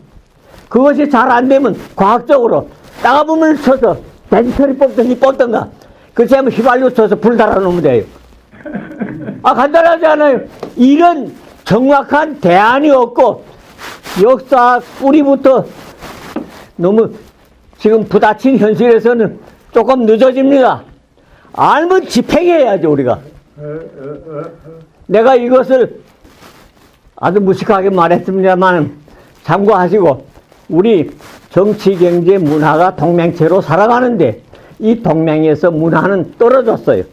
그것이 잘 안 되면 과학적으로 따가분을 쳐서 돼지털이 뽑듯이 뽑던가. 그렇지 않으면 휘발유 쳐서 불 달아놓으면 돼요. 간단하지 않아요? 이런 정확한 대안이 없고 역사 뿌리부터 너무 지금 부딪힌 현실에서는 조금 늦어집니다. 알면 집행해야죠 우리가. 내가 이것을 아주 무식하게 말했습니다만 참고하시고 우리 정치, 경제, 문화가 동맹체로 살아가는데 이 동맹에서 문화는 떨어졌어요.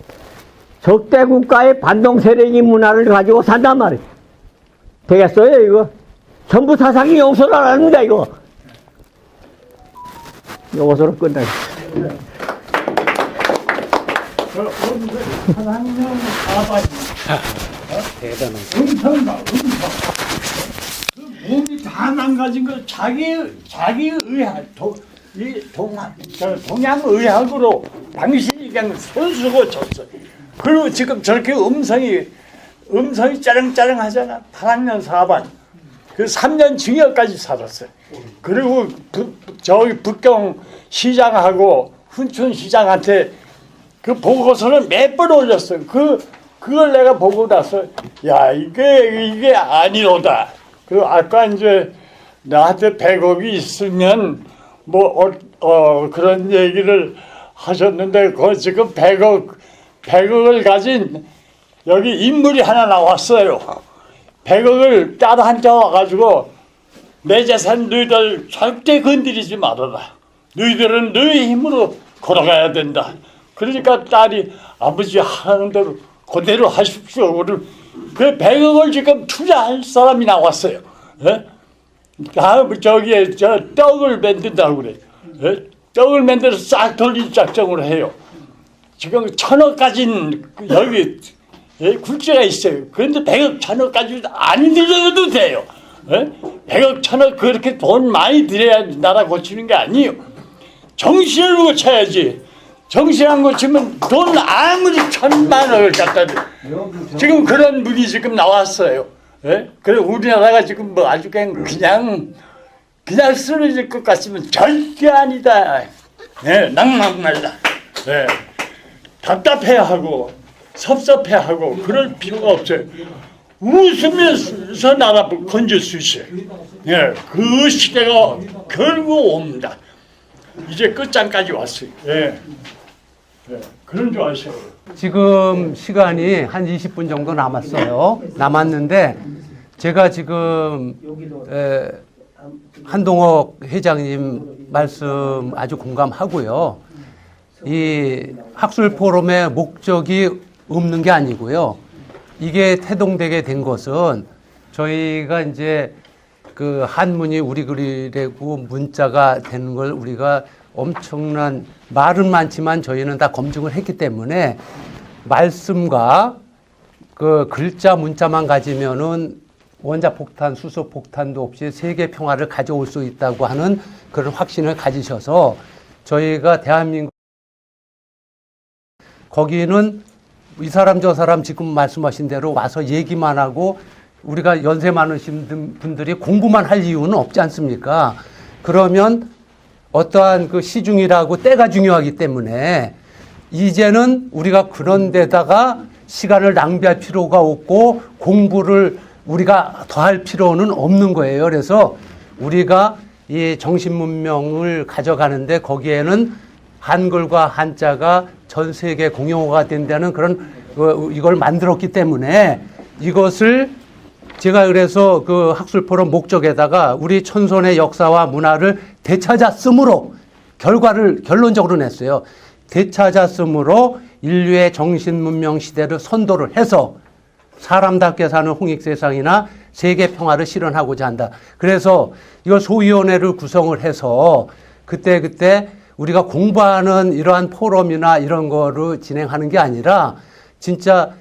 적대 국가의 반동 세력이 문화를 가지고 산단 말이에요. 되겠어요 이거? 전부 사상이 용서를 안 합니다 이거. 이것으로 끝나겠습니다. 사상령 아바이 대단한. 음성가 그 몸이 다 망가진 거 자기 의학 동양 의학으로 당신이 그냥 손수고 줬어. 그리고 지금 저렇게 음성이 짜릉짜릉 하잖아. 8학년 4반 그 3년 징역까지 살았어요. 그리고 저기 북경 시장하고 훈춘 시장한테 그 보고서를 몇 번 올렸어요. 그걸 내가 보고 나서 야 이게 아니로다. 그 아까 이제 나한테 100억이 있으면 뭐 그런 얘기를 하셨는데 그 지금 100억을 가진 여기 인물이 하나 나왔어요. 100억을 따로 앉아 와가지고 내 재산 너희들 절대 건드리지 말아라. 너희들은 너희 힘으로 걸어가야 된다. 그러니까 딸이 아버지 하는 대로 그대로 하십시오. 그 100억을 지금 투자할 사람이 나왔어요. 예? 저기에 저 떡을 만든다고 그래. 예? 떡을 만들어서 싹 돌릴 작정을 해요. 지금 1000억까지는 여기 굴지가 있어요. 그런데 100억 1000억까지 안 들여도 돼요. 예? 100억 1000억 그렇게 돈 많이 들여야 나라 고치는 게 아니에요. 정신을 고쳐야지. 정신 안 고치면 돈 아무리 1000만원을 갖다 줘. 지금 그런 분이 지금 나왔어요. 예? 그래 우리나라가 지금 뭐 아주 그냥 쓰러질 것 같으면 절대 아니다. 예, 낭낭말라. 예. 답답해하고 섭섭해하고 그럴 필요가 없어요. 웃으면서 나라 건질 수 있어요. 예, 그 시대가 결국 옵니다. 이제 끝장까지 왔어요. 예. 예, 그런 줄 아세요. 지금 시간이 한 20분 정도 남았어요. 남았는데 제가 지금 한동욱 회장님 말씀 아주 공감하고요. 이 학술 포럼의 목적이 없는 게 아니고요. 이게 태동되게 된 것은 저희가 이제 그 한문이 우리 글이라고 문자가 되는 걸 우리가 엄청난 말은 많지만 저희는 다 검증을 했기 때문에 말씀과 그 글자 문자만 가지면은 원자폭탄, 수소폭탄도 없이 세계 평화를 가져올 수 있다고 하는 그런 확신을 가지셔서 저희가 대한민국 거기는 이 사람 저 사람 지금 말씀하신 대로 와서 얘기만 하고 우리가 연세 많으신 분들이 공부만 할 이유는 없지 않습니까? 그러면 어떠한 그 시중이라고 때가 중요하기 때문에 이제는 우리가 그런 데다가 시간을 낭비할 필요가 없고 공부를 우리가 더할 필요는 없는 거예요. 그래서 우리가 이 정신문명을 가져가는데 거기에는 한글과 한자가 전 세계 공용어가 된다는 그런 이걸 만들었기 때문에 이것을 제가 그래서 그 학술 포럼 목적에다가 우리 천손의 역사와 문화를 되찾았으므로 결론적으로 냈어요. 되찾았으므로 인류의 정신문명 시대를 선도를 해서 사람답게 사는 홍익세상이나 세계 평화를 실현하고자 한다. 그래서 이걸 소위원회를 구성을 해서 그때 우리가 공부하는 이러한 포럼이나 이런 거를 진행하는 게 아니라 진짜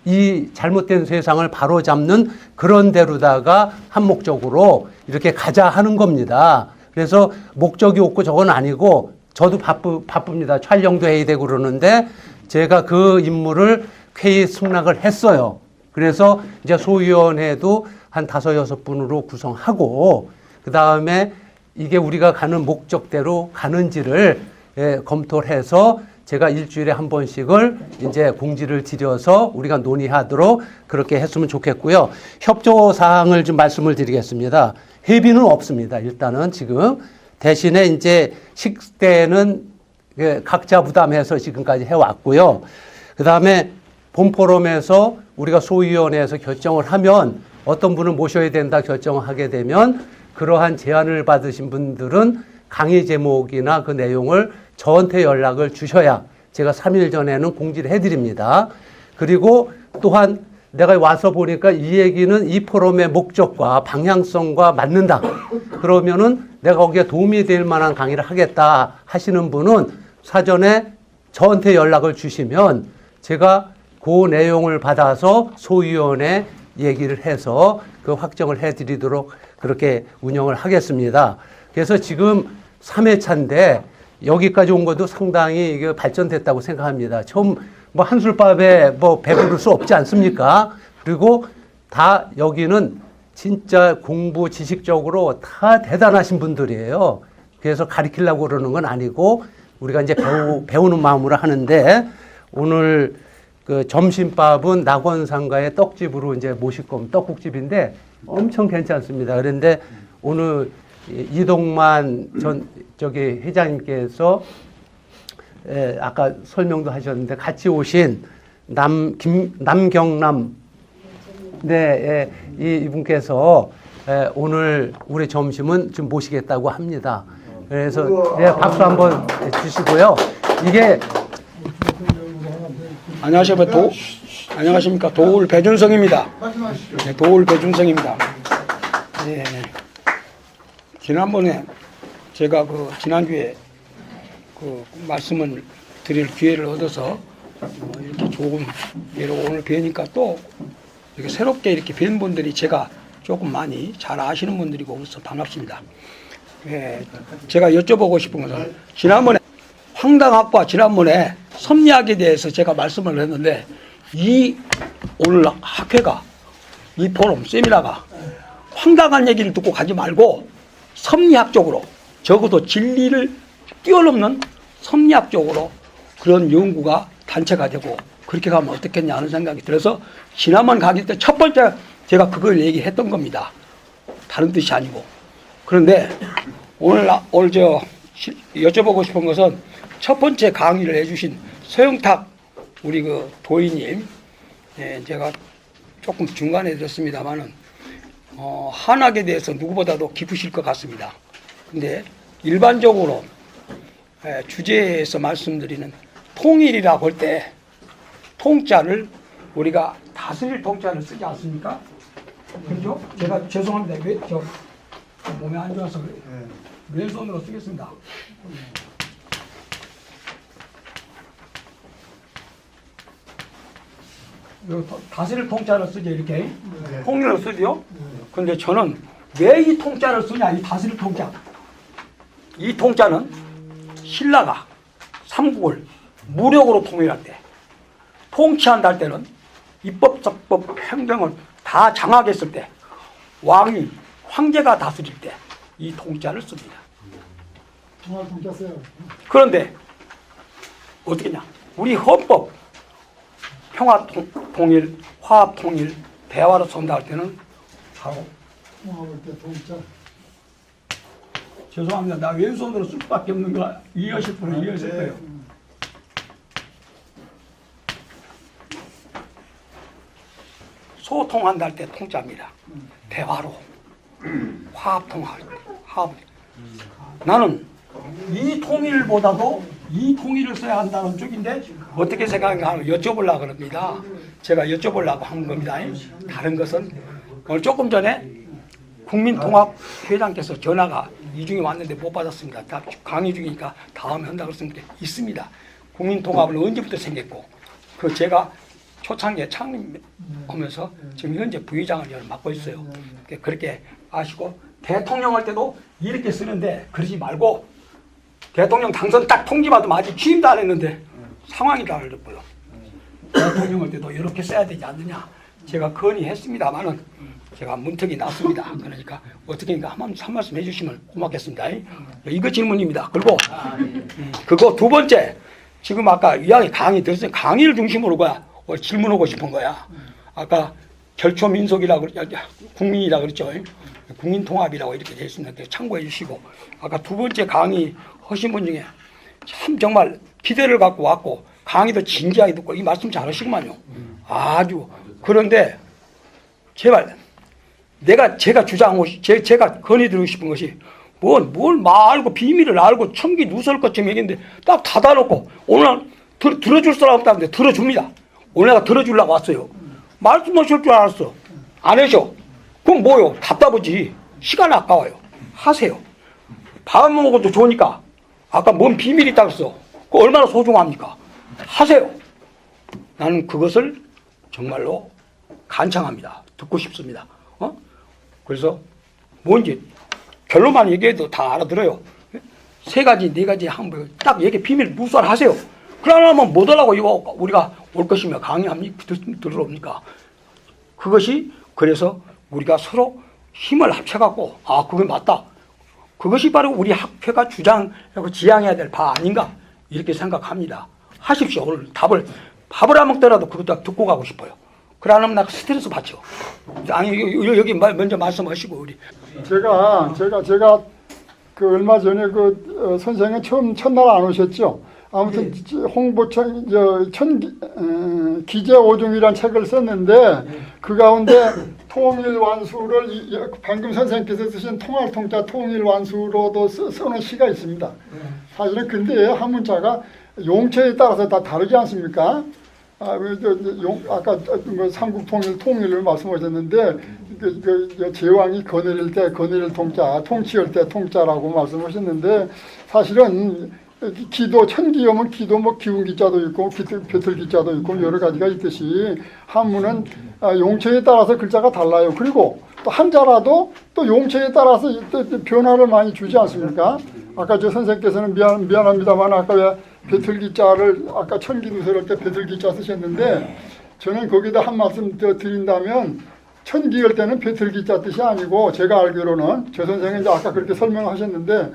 이 잘못된 세상을 바로잡는 그런 데로다가 한목적으로 이렇게 가자 하는 겁니다. 그래서 목적이 없고 저건 아니고 저도 바쁩니다. 촬영도 해야 되고 그러는데 제가 그 임무를 쾌히 승낙을 했어요. 그래서 이제 소위원회도 한 5-6분으로 구성하고 그 다음에 이게 우리가 가는 목적대로 가는지를 검토를 해서 제가 일주일에 한 번씩을 이제 공지를 드려서 우리가 논의하도록 그렇게 했으면 좋겠고요. 협조 사항을 좀 말씀을 드리겠습니다. 회비는 없습니다. 일단은 지금 대신에 이제 식대는 각자 부담해서 지금까지 해왔고요. 그 다음에 본 포럼에서 우리가 소위원회에서 결정을 하면 어떤 분을 모셔야 된다 결정을 하게 되면 그러한 제안을 받으신 분들은 강의 제목이나 그 내용을 저한테 연락을 주셔야 제가 3일 전에는 공지를 해드립니다. 그리고 또한 내가 와서 보니까 이 얘기는 이 포럼의 목적과 방향성과 맞는다. 그러면은 내가 거기에 도움이 될 만한 강의를 하겠다 하시는 분은 사전에 저한테 연락을 주시면 제가 그 내용을 받아서 소위원회 얘기를 해서 그 확정을 해드리도록 그렇게 운영을 하겠습니다. 그래서 지금 3회차인데 여기까지 온 것도 상당히 이게 발전됐다고 생각합니다. 처음 뭐 한술밥에 뭐 배부를 수 없지 않습니까? 그리고 다 여기는 진짜 공부 지식적으로 다 대단하신 분들이에요. 그래서 가르치려고 그러는 건 아니고 우리가 이제 배우는 마음으로 하는데 오늘 그 점심밥은 낙원상가의 떡집으로 이제 모실 겁니다. 떡국집인데 엄청 괜찮습니다. 그런데 오늘 이동만 회장님께서 아까 설명도 하셨는데 같이 오신 남경남 이분께서 오늘 우리 점심은 좀 모시겠다고 합니다. 그래서 네, 박수 한번 주시고요. 이게 안녕하십니까. 도울 배준성입니다. 네, 도울 배준성입니다. 네. 지난번에 제가 지난주에 말씀을 드릴 기회를 얻어서 이렇게 좋은 기회로 오늘 뵈니까 또 이렇게 새롭게 이렇게 뵌 분들이 제가 조금 많이 잘 아시는 분들이고 그래서 반갑습니다. 예, 제가 여쭤보고 싶은 것은 지난번에 황당학과 지난번에 섭리학에 대해서 제가 말씀을 했는데 오늘 학회가 이 포럼 세미나가 황당한 얘기를 듣고 가지 말고 섭리학적으로 적어도 진리를 뛰어넘는 섭리학적으로 그런 연구가 단체가 되고 그렇게 가면 어떻겠냐 하는 생각이 들어서 지난번 강의 때 첫 번째 제가 그걸 얘기했던 겁니다. 다른 뜻이 아니고. 그런데 오늘 여쭤보고 싶은 것은 첫 번째 강의를 해주신 서영탁 우리 도의님, 예, 제가 조금 중간에 들었습니다만은 한학에 대해서 누구보다도 깊으실 것 같습니다. 근데 일반적으로 주제에서 말씀드리는 통일이라고 할 때 통자를 우리가 다스릴 통자를 쓰지 않습니까? 그렇죠? 제가 죄송합니다. 몸에 안 좋아서 왼손으로 쓰겠습니다. 다스릴 통자를 쓰죠, 이렇게. 통일을 쓰죠. 근데 저는 왜 이 통자를 쓰냐, 이 다스릴 통자. 이 통자는 신라가 삼국을 무력으로 통일할 때, 통치한다 할 때는 입법, 적법, 행정을 다 장악했을 때, 황제가 다스릴 때 이 통자를 씁니다. 통자 써요. 그런데 어떻게 했냐? 우리 헌법 평화통일, 화합통일, 대화로 선다 할 때는 바로 통자. 죄송합니다. 나 왼손으로 쓸 수밖에 없는 거 이해하실 분은 이해하실 거예요. 소통한다 할 때 통자입니다. 대화로 화합통할 때 화합. 나는 이 통일보다도 이 통일을 써야 한다는 쪽인데 어떻게 생각하는가 여쭤보려고 그럽니다. 제가 여쭤보려고 한 겁니다. 다른 것은 오늘 조금 전에 국민통합회장께서 전화가 이중에 왔는데 못 받았습니다. 다 강의 중이니까 다음에 한다고 그랬는데 있습니다. 국민통합은 언제부터 생겼고 제가 초창기에 창립하면서 지금 현재 부의장을 맡고 있어요. 그렇게 아시고 대통령 할 때도 이렇게 쓰는데 그러지 말고 대통령 당선 딱 통지받으면 아직 취임도 안 했는데 상황이 달라졌고요. 대통령 할 때도 이렇게 써야 되지 않느냐 제가 건의했습니다만은 제가 문턱이 났습니다. 그러니까 어떻게인가 한 말씀 해주시면 고맙겠습니다. 이거 질문입니다. 그리고 그거 두 번째 지금 아까 이야기 강의 들었어요. 강의를 중심으로 질문하고 싶은 거야. 아까 결초민속이라고 국민이라고 그랬죠. 국민통합이라고 이렇게 되어 있습니다. 참고해 주시고 아까 두 번째 강의 하신 분 중에 참 정말 기대를 갖고 왔고 강의도 진지하게 듣고 이 말씀 잘하시구만요. 아주 그런데 제발 제가 주장하고 제가 건의드리고 싶은 것이 뭘 말고 비밀을 알고 청기 누설 것처럼 얘기했는데 딱 닫아놓고 오늘 들어줄 사람 없다는데 들어줍니다. 오늘 내가 들어주려고 왔어요. 말씀하실 줄 알았어. 안 하셔. 그럼 뭐요? 답답하지. 시간 아까워요. 하세요. 밥 먹어도 좋으니까 아까 뭔 비밀이 있다고 했어. 그 얼마나 소중합니까? 하세요. 나는 그것을 정말로 간청합니다. 듣고 싶습니다. 그래서 뭔지 결론만 얘기해도 다 알아들어요. 세 가지, 네 가지 한번 딱 얘기 비밀 누설하세요. 그러면 못 하려고 이거 우리가 올 것이며 강의합니까? 들어옵니까? 그것이 그래서 우리가 서로 힘을 합쳐갖고 그게 맞다. 그것이 바로 우리 학회가 주장하고 지향해야 될 바 아닌가 이렇게 생각합니다. 하십시오. 오늘 밥을 안 먹더라도 그것도 듣고 가고 싶어요. 그래 안 하면 나 스트레스 받죠. 아니 여기 먼저 말씀하시고 우리. 제가 그 얼마 전에 선생은 첫날 안 오셨죠. 아무튼 홍보청 기재 오중이라는 책을 썼는데 그 가운데 통일 완수를 방금 선생님께서 쓰신 통할통자 통일 완수로도 써놓은 시가 있습니다. 사실은 근데 한 문자가 용처에 따라서 다 다르지 않습니까? 아까 삼국통일 통일을 말씀하셨는데 제왕이 거느릴 때 거느릴 통자, 통치할 때 통자라고 말씀하셨는데 사실은 기도 천기염은 기도 뭐 기운 기자도 있고 벼틀 기자도 있고 여러 가지가 있듯이 한문은 용처에 따라서 글자가 달라요. 그리고 또 한자라도 또 용처에 따라서 또 변화를 많이 주지 않습니까? 아까 저 선생님께서는 미안합니다만 아까 왜 벼틀 기자를 아까 천기누설 할 때 벼틀 기자 쓰셨는데 저는 거기다 한 말씀 더 드린다면 천기 할 때는 벼틀 기자 뜻이 아니고 제가 알기로는 저 선생님이 이제 아까 그렇게 설명하셨는데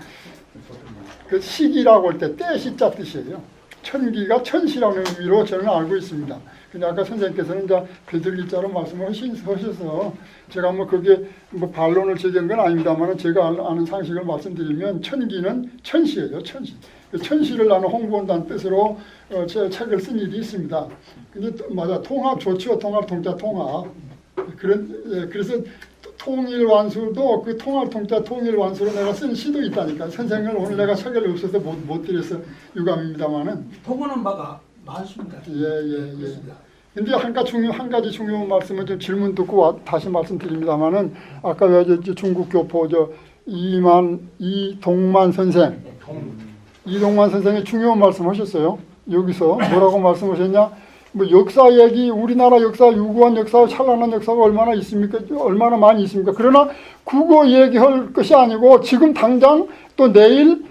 그 시기라고 할 때 때시자 뜻이에요. 천기가 천시라는 의미로 저는 알고 있습니다. 근데 아까 선생님께서는 이제 벼들기자로 말씀하셔서 제가 뭐 그게 뭐 반론을 제기한 건 아닙니다만 제가 아는 상식을 말씀드리면 천기는 천시예요. 천시. 그 천시를 나는 홍보한다는 뜻으로 제 책을 쓴 일이 있습니다. 근데 맞아 통합 좋죠. 통합 통자 통합. 그래서 통일 완수도 그 통합 통자 통일 완수로 내가 쓴 시도 있다니까. 선생님을 오늘 내가 소개를 없어서 못 드려서 유감입니다만은. 통보는 바가 많습니다. 예. 근데 한 가지 중요한 말씀을 좀 질문 듣고 다시 말씀드립니다만은 아까 왜 중국 교포 이동만 선생, 이동만 선생이 중요한 말씀하셨어요. 여기서 뭐라고 말씀하셨냐? 뭐 역사 얘기, 우리나라 역사, 유구한 역사, 찬란한 역사가 얼마나 있습니까? 얼마나 많이 있습니까? 그러나 그거 얘기할 것이 아니고 지금 당장 또 내일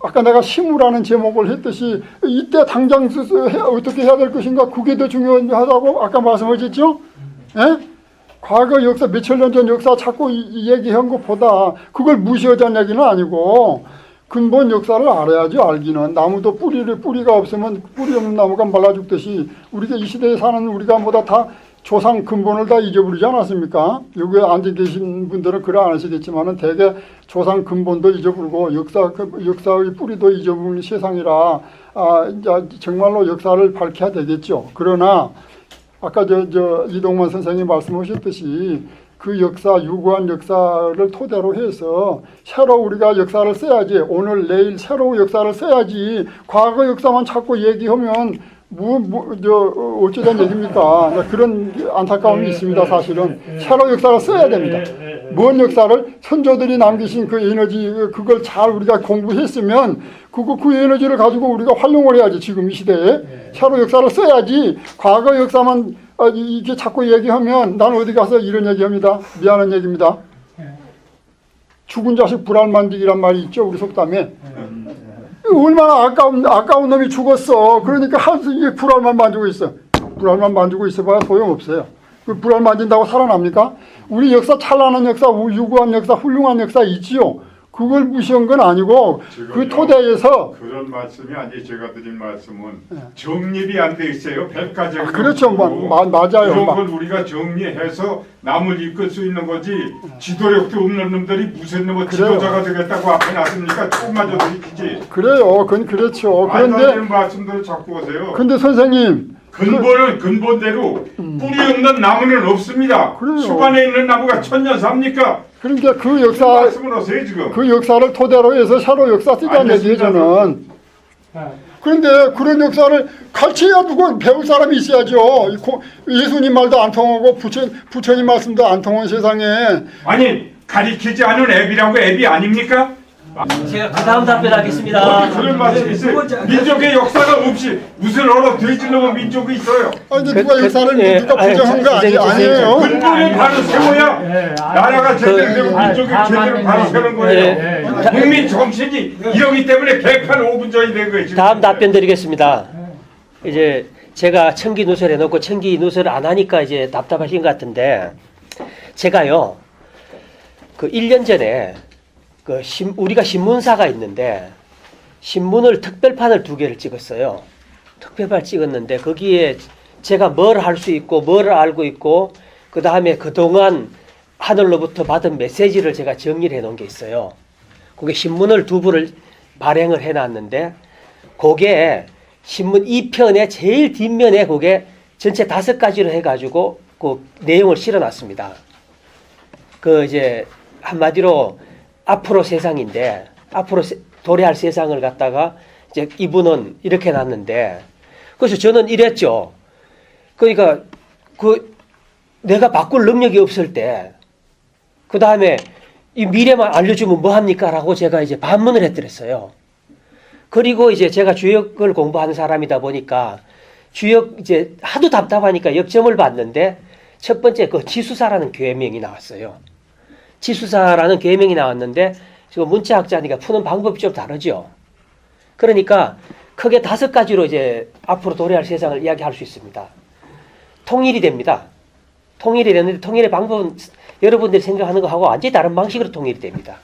아까 내가 시무라는 제목을 했듯이 이때 당장 어떻게 해야 될 것인가? 그게 더 중요하다고 아까 말씀하셨죠? 예? 과거 역사 몇천 년 전 역사 자꾸 얘기한 것보다 그걸 무시하자는 얘기는 아니고 근본 역사를 알아야죠. 알기는 나무도 뿌리가 없으면 뿌리 없는 나무가 말라 죽듯이 우리가 이 시대에 사는 우리가 뭐다 다 조상 근본을 다 잊어버리지 않았습니까? 여기에 앉아 계신 분들은 그래 안 하시겠지만은 대개 조상 근본도 잊어버리고 역사의 뿌리도 잊어버리는 세상이라 이제 정말로 역사를 밝혀야 되겠죠. 그러나 아까 이동만 선생님이 말씀하셨듯이 그 역사, 유구한 역사를 토대로 해서 새로 우리가 역사를 써야지. 오늘, 내일 새로 역사를 써야지. 과거 역사만 자꾸 얘기하면 어쩌된 얘기입니까? 그런 안타까움이 있습니다. 사실은 새로 역사를 써야 됩니다. 먼 역사를 선조들이 남기신 그 에너지 그걸 잘 우리가 공부했으면 그 에너지를 가지고 우리가 활용을 해야지. 지금 이 시대에 새로 역사를 써야지. 과거 역사만 이게 자꾸 얘기하면 난 어디 가서 이런 얘기합니다. 미안한 얘기입니다. 죽은 자식 불알 만지기란 말이 있죠. 우리 속담에. 얼마나 아까운 놈이 죽었어. 그러니까 이게 불알만 만지고 있어. 불알만 만지고 있어봐야 소용없어요. 그 불알 만진다고 살아납니까? 우리 역사 찬란한 역사, 유구한 역사, 훌륭한 역사 있지요. 그걸 무시한 건 아니고 그 토대에서 그런 말씀이 아니 제가 드린 말씀은 정립이 안 돼 있어요. 백가적으로. 그렇죠. 맞아요. 이런 걸 우리가 정리해서 남을 이끌 수 있는 거지 지도력도 없는 놈들이 무슨 놈의 지도자가 되겠다고 앞에 나섭니까? 조금마저 들이키지. 그래요. 그건 그렇죠. 그런데 말씀들을 자꾸 하세요. 근데 선생님 근본은 근본대로 뿌리 없는 나무는 없습니다. 그래요. 수반에 있는 나무가 천년 삽니까? 그러니까 그 역사를 토대로 해서 새로 역사 쓰자는 얘기예요, 저는. 그런데 그런 역사를 가르쳐야 누구 배울 사람이 있어야죠. 예수님 말도 안 통하고 부처님 말씀도 안 통한 세상에. 아니 가리키지 않은 앱이라고 앱이 아닙니까? 제가 그 다음 답변하겠습니다. 그런 말씀이 있어요. 민족의 역사가 없이 무슨 어느 돼지놈의 민족이 있어요. 아니 누가 역사를 누가 부정한 거 아니에요. 근본을 바로 세워야 나라가 제대로 되고 민족이 제대로 바로 서는 거예요. 국민 정신이 이러기 때문에 개판 5분 전이 된 거예요. 다음 답변 드리겠습니다. 이제 제가 청기 누설 해놓고 청기 누설 안 하니까 이제 답답하신 것 같은데 제가요 그 1년 전에 우리가 신문사가 있는데 신문을 특별판을 2개를 찍었어요. 특별판 찍었는데 거기에 제가 뭘 할 수 있고 뭘 알고 있고 그 다음에 그동안 하늘로부터 받은 메시지를 제가 정리를 해놓은 게 있어요. 그게 신문을 2부를 발행을 해놨는데 그게 신문 2편의 제일 뒷면에 그게 전체 5가지로 해가지고 그 내용을 실어놨습니다. 그 이제 한마디로 앞으로 세상인데 앞으로 도래할 세상을 갖다가 이제 이분은 이렇게 놨는데 그래서 저는 이랬죠. 그러니까 그 내가 바꿀 능력이 없을 때 그 다음에 이 미래만 알려주면 뭐합니까? 라고 제가 이제 반문을 해드렸어요. 그리고 이제 제가 주역을 공부하는 사람이다 보니까 주역 이제 하도 답답하니까 역점을 봤는데 첫 번째 그 지수사라는 계명이 나왔어요. 지수사라는 계명이 나왔는데 지금 문자학자니까 푸는 방법이 좀 다르죠. 그러니까 크게 5가지로 이제 앞으로 도래할 세상을 이야기할 수 있습니다. 통일이 됩니다. 통일이 되는데 통일의 방법은 여러분들이 생각하는 거하고 완전히 다른 방식으로 통일이 됩니다.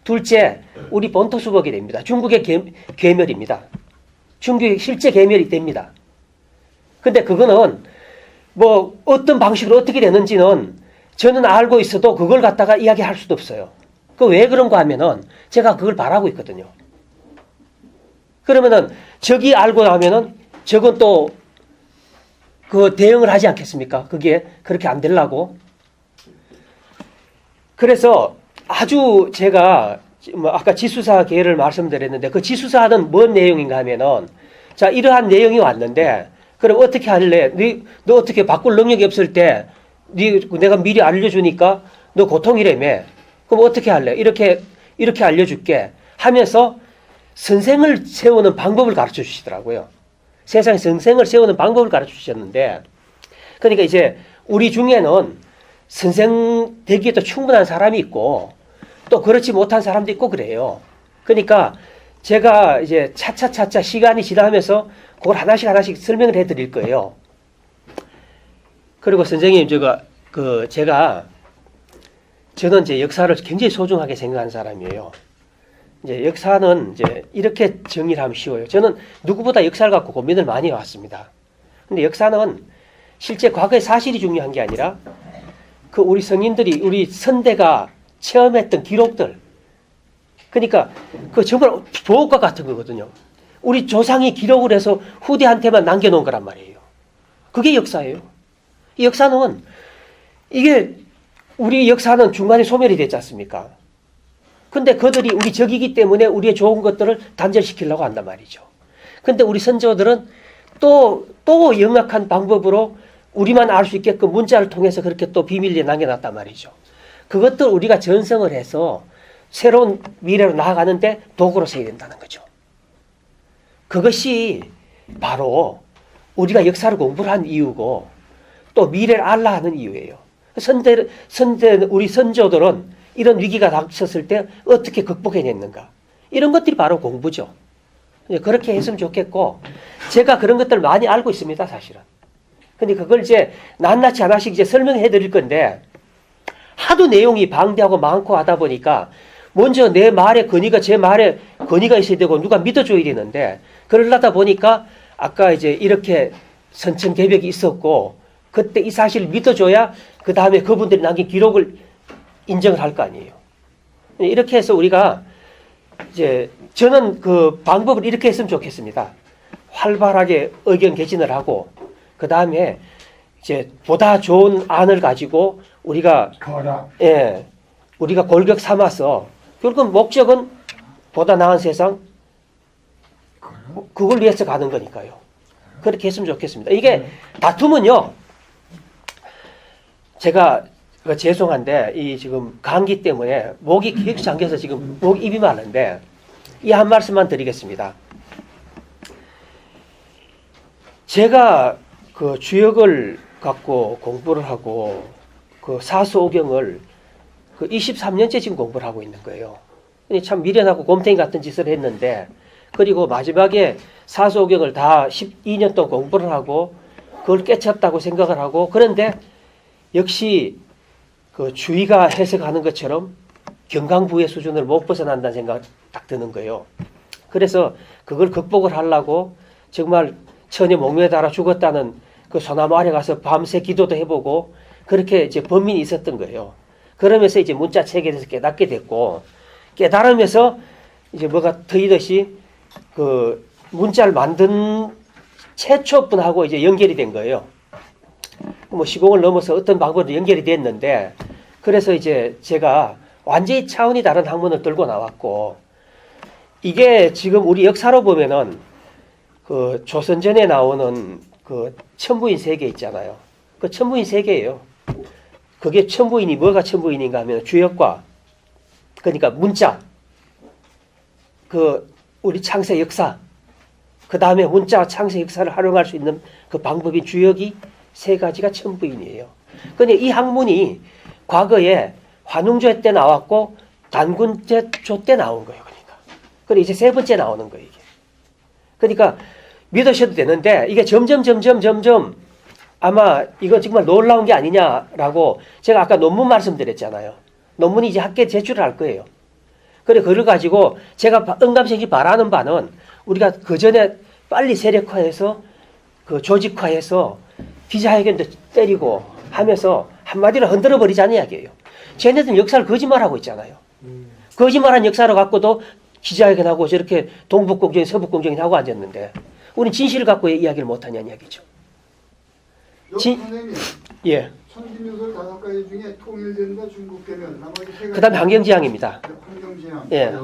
둘째, 우리 본토 수복이 됩니다. 중국의 괴멸입니다. 중국의 실제 괴멸이 됩니다. 근데 그거는 뭐 어떤 방식으로 어떻게 되는지는 저는 알고 있어도 그걸 갖다가 이야기할 수도 없어요. 그 왜 그런가 하면은 제가 그걸 바라고 있거든요. 그러면은 저기 알고 나면은 저건 또 그 대응을 하지 않겠습니까? 그게 그렇게 안 되려고. 그래서 아주 제가 뭐 아까 지수사 계를 말씀드렸는데 그 지수사는 뭔 내용인가 하면은 자 이러한 내용이 왔는데 그럼 어떻게 할래? 너 어떻게 바꿀 능력이 없을 때 내가 미리 알려주니까 너 고통이라며. 그럼 어떻게 할래? 이렇게 알려줄게 하면서 선생을 세우는 방법을 가르쳐 주시더라고요. 세상에 선생을 세우는 방법을 가르쳐 주셨는데 그러니까 이제 우리 중에는 선생 되기에도 충분한 사람이 있고 또 그렇지 못한 사람도 있고 그래요. 그러니까 제가 이제 차차차차 시간이 지나면서 그걸 하나씩 설명을 해드릴 거예요. 그리고 선생님 저는 이제 역사를 굉장히 소중하게 생각하는 사람이에요. 이제 역사는 이제 이렇게 정의를 하면 쉬워요. 저는 누구보다 역사를 갖고 고민을 많이 해왔습니다. 근데 역사는 실제 과거의 사실이 중요한 게 아니라 그 우리 성인들이 우리 선대가 체험했던 기록들. 그러니까 그 정말 보호과 같은 거거든요. 우리 조상이 기록을 해서 후대한테만 남겨놓은 거란 말이에요. 그게 역사예요. 이 역사는 우리 역사는 중간에 소멸이 됐지 않습니까? 근데 그들이 우리 적이기 때문에 우리의 좋은 것들을 단절시키려고 한단 말이죠. 근데 우리 선조들은 또 영악한 방법으로 우리만 알 수 있게끔 문자를 통해서 그렇게 또 비밀리에 남겨놨단 말이죠. 그것들 우리가 전성을 해서 새로운 미래로 나아가는데 도구로 써야 된다는 거죠. 그것이 바로 우리가 역사를 공부를 한 이유고 또 미래를 알라 하는 이유예요. 우리 선조들은 이런 위기가 닥쳤을 때 어떻게 극복해냈는가. 이런 것들이 바로 공부죠. 그렇게 했으면 좋겠고 제가 그런 것들을 많이 알고 있습니다. 사실은. 근데 그걸 이제 낱낱이 하나씩 이제 설명해 드릴 건데 하도 내용이 방대하고 많고 하다 보니까 먼저 내 말에 건의가 제 말에 건의가 있어야 되고 누가 믿어줘야 되는데 그러려다 보니까 아까 이제 이렇게 선천개벽이 있었고 그때 이 사실을 믿어줘야 그 다음에 그분들이 남긴 기록을 인정을 할 거 아니에요. 이렇게 해서 우리가 이제 저는 그 방법을 이렇게 했으면 좋겠습니다. 활발하게 의견 개진을 하고 그 다음에 이제 보다 좋은 안을 가지고 우리가 우리가 골격 삼아서 결국 목적은 보다 나은 세상 그걸 위해서 가는 거니까요. 그렇게 했으면 좋겠습니다. 이게 다툼은요. 제가 죄송한데 이 지금 감기 때문에 목이 계속 잠겨서 지금 입이 마른데 이 한 말씀만 드리겠습니다. 제가 그 주역을 갖고 공부를 하고 그 사수오경을 그 23년째 지금 공부를 하고 있는 거예요. 참 미련하고 곰탱이 같은 짓을 했는데 그리고 마지막에 사수오경을 다 12년 동안 공부를 하고 그걸 깨쳤다고 생각을 하고 그런데 역시 그 주의가 해석하는 것처럼 경강부의 수준을 못 벗어난다는 생각이 딱 드는 거예요. 그래서 그걸 극복을 하려고 정말 처녀 목매에 달아 죽었다는 그 소나무 아래 가서 밤새 기도도 해보고 그렇게 이제 범민이 있었던 거예요. 그러면서 이제 문자 체계에 대해서 깨닫게 됐고 깨달으면서 이제 뭐가 트이듯이 그 문자를 만든 최초 분하고 이제 연결이 된 거예요. 뭐 시공을 넘어서 어떤 방법으로 연결이 됐는데, 그래서 이제 제가 완전히 차원이 다른 학문을 들고 나왔고, 이게 지금 우리 역사로 보면은 그 조선전에 나오는 그 천부인 세계 있잖아요. 그 천부인 세계예요. 그게 천부인이 뭐가 천부인인가 하면 주역과, 그러니까 문자, 그 우리 창세 역사, 그 다음에 문자와 창세 역사를 활용할 수 있는 그 방법이 주역이 세 가지가 천부인이에요. 근데 이 학문이 과거에 환웅조 때 나왔고 단군조 때 나온 거예요. 그러니까. 그리고 이제 세 번째 나오는 거예요. 이게. 그러니까 믿으셔도 되는데 이게 점점 아마 이거 정말 놀라운 게 아니냐라고 제가 아까 논문 말씀드렸잖아요. 논문이 이제 학계에 제출을 할 거예요. 그래, 그걸 가지고 제가 응감생이 바라는 바는 우리가 그 전에 빨리 세력화해서 그 조직화해서 기자회견도 때리고 하면서 한마디로 흔들어 버리자는 이야기예요. 쟤네들은 역사를 거짓말하고 있잖아요. 거짓말한 역사를 갖고도 기자회견하고 저렇게 동북공정이 서북공정이 하고 앉았는데 우리는 진실을 갖고 이야기를 못하냐는 이야기죠. 선생님, 예. 천기누설 5가지 중에 통일된다, 중국계면 나머지 3가지. 그다음 환경지향입니다. 환경지향. 예.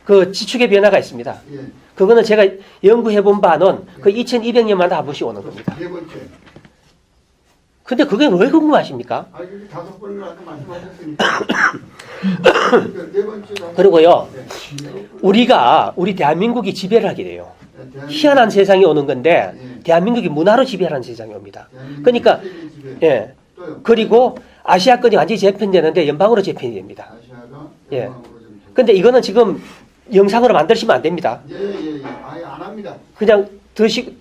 그 지축의 변화가 있습니다. 예. 그거는 제가 연구해 본 바는 그 2200년마다 한 번씩 오는 겁니다. 네 번째. 근데 그게 왜 궁금하십니까? 아, 이게 5번을 아까 말씀하셨으니까. 그러니까 네 번째. 그리고요, 우리 대한민국이 지배를 하게 돼요. 희한한 세상이 오는 건데 대한민국이 문화로 지배하는 세상이 옵니다. 그러니까 예. 그리고 아시아권이 완전히 재편되는데 연방으로 재편이 됩니다. 예. 근데 이거는 지금 영상으로 만드시면 안 됩니다. 예. 아예 안 합니다. 그냥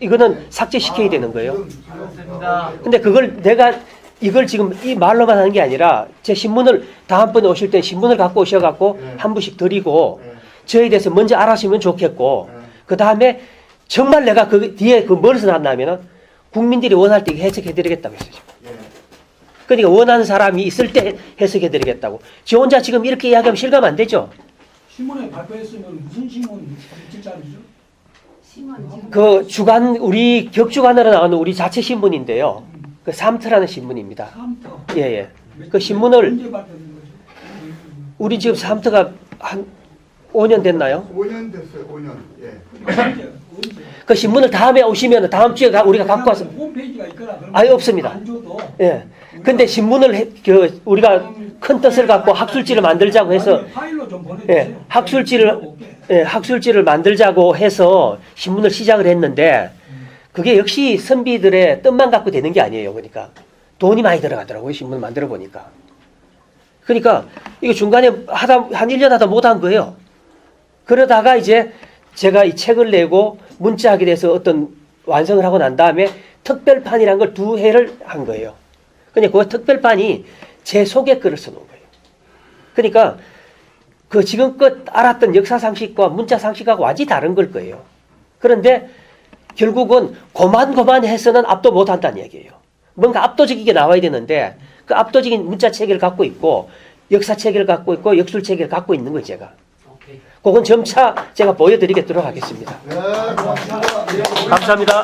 이거는 삭제시켜야 되는 거예요. 근데 그걸 내가 이걸 지금 이 말로만 하는 게 아니라 제 신문을 다음번에 오실 때 신문을 갖고 오셔갖고 한 분씩 드리고 저에 대해서 먼저 알아시면 좋겠고 그 다음에 정말 내가 그 뒤에 그 뭘서 났냐면은 국민들이 원할 때 해석해드리겠다고 했어요. 그러니까 원하는 사람이 있을 때 해석해드리겠다고. 지 혼자 지금 이렇게 이야기하면 실감 안 되죠? 신문에 발표했으면 무슨 신문 일자리죠? 그 주간, 우리 격주간으로 나오는 우리 자체 신문인데요. 그 삼터라는 신문입니다. 삼터. 예. 그 신문을, 언제 발표된 거죠? 우리 지금 삼터가 한 5년 됐나요? 5년 됐어요. 5년. 예. 언제? 그 신문을 다음에 오시면 다음 주에 우리가 갖고 와서. 홈페이지가 있거나 그런 아예 없습니다. 안 줘도 예. 근데 신문을 우리가 큰 뜻을 갖고 학술지를 만들자고 해서 파일로 좀 보내주세요. 예, 학술지를 만들자고 해서 신문을 시작을 했는데 그게 역시 선비들의 뜻만 갖고 되는 게 아니에요. 그러니까 돈이 많이 들어가더라고요. 신문 만들어 보니까. 그러니까 이거 중간에 한 1년 하다 못한 거예요. 그러다가 이제 제가 이 책을 내고 문자하게 돼서 어떤 완성을 하고 난 다음에 특별판이라는 걸 2회를 한 거예요. 근데 그 특별판이 제 소개글을 써놓은 거예요. 그러니까 그 지금껏 알았던 역사 상식과 문자 상식하고 완전히 다른 걸 거예요. 그런데 결국은 고만해서는 압도 못한다는 얘기예요. 뭔가 압도적이게 나와야 되는데 그 압도적인 문자 체계를 갖고 있고 역사 체계를 갖고 있고 역술 체계를 갖고 있는 거예요, 제가. 그건 점차 제가 보여드리도록 하겠습니다. 네, 고맙습니다. 감사합니다.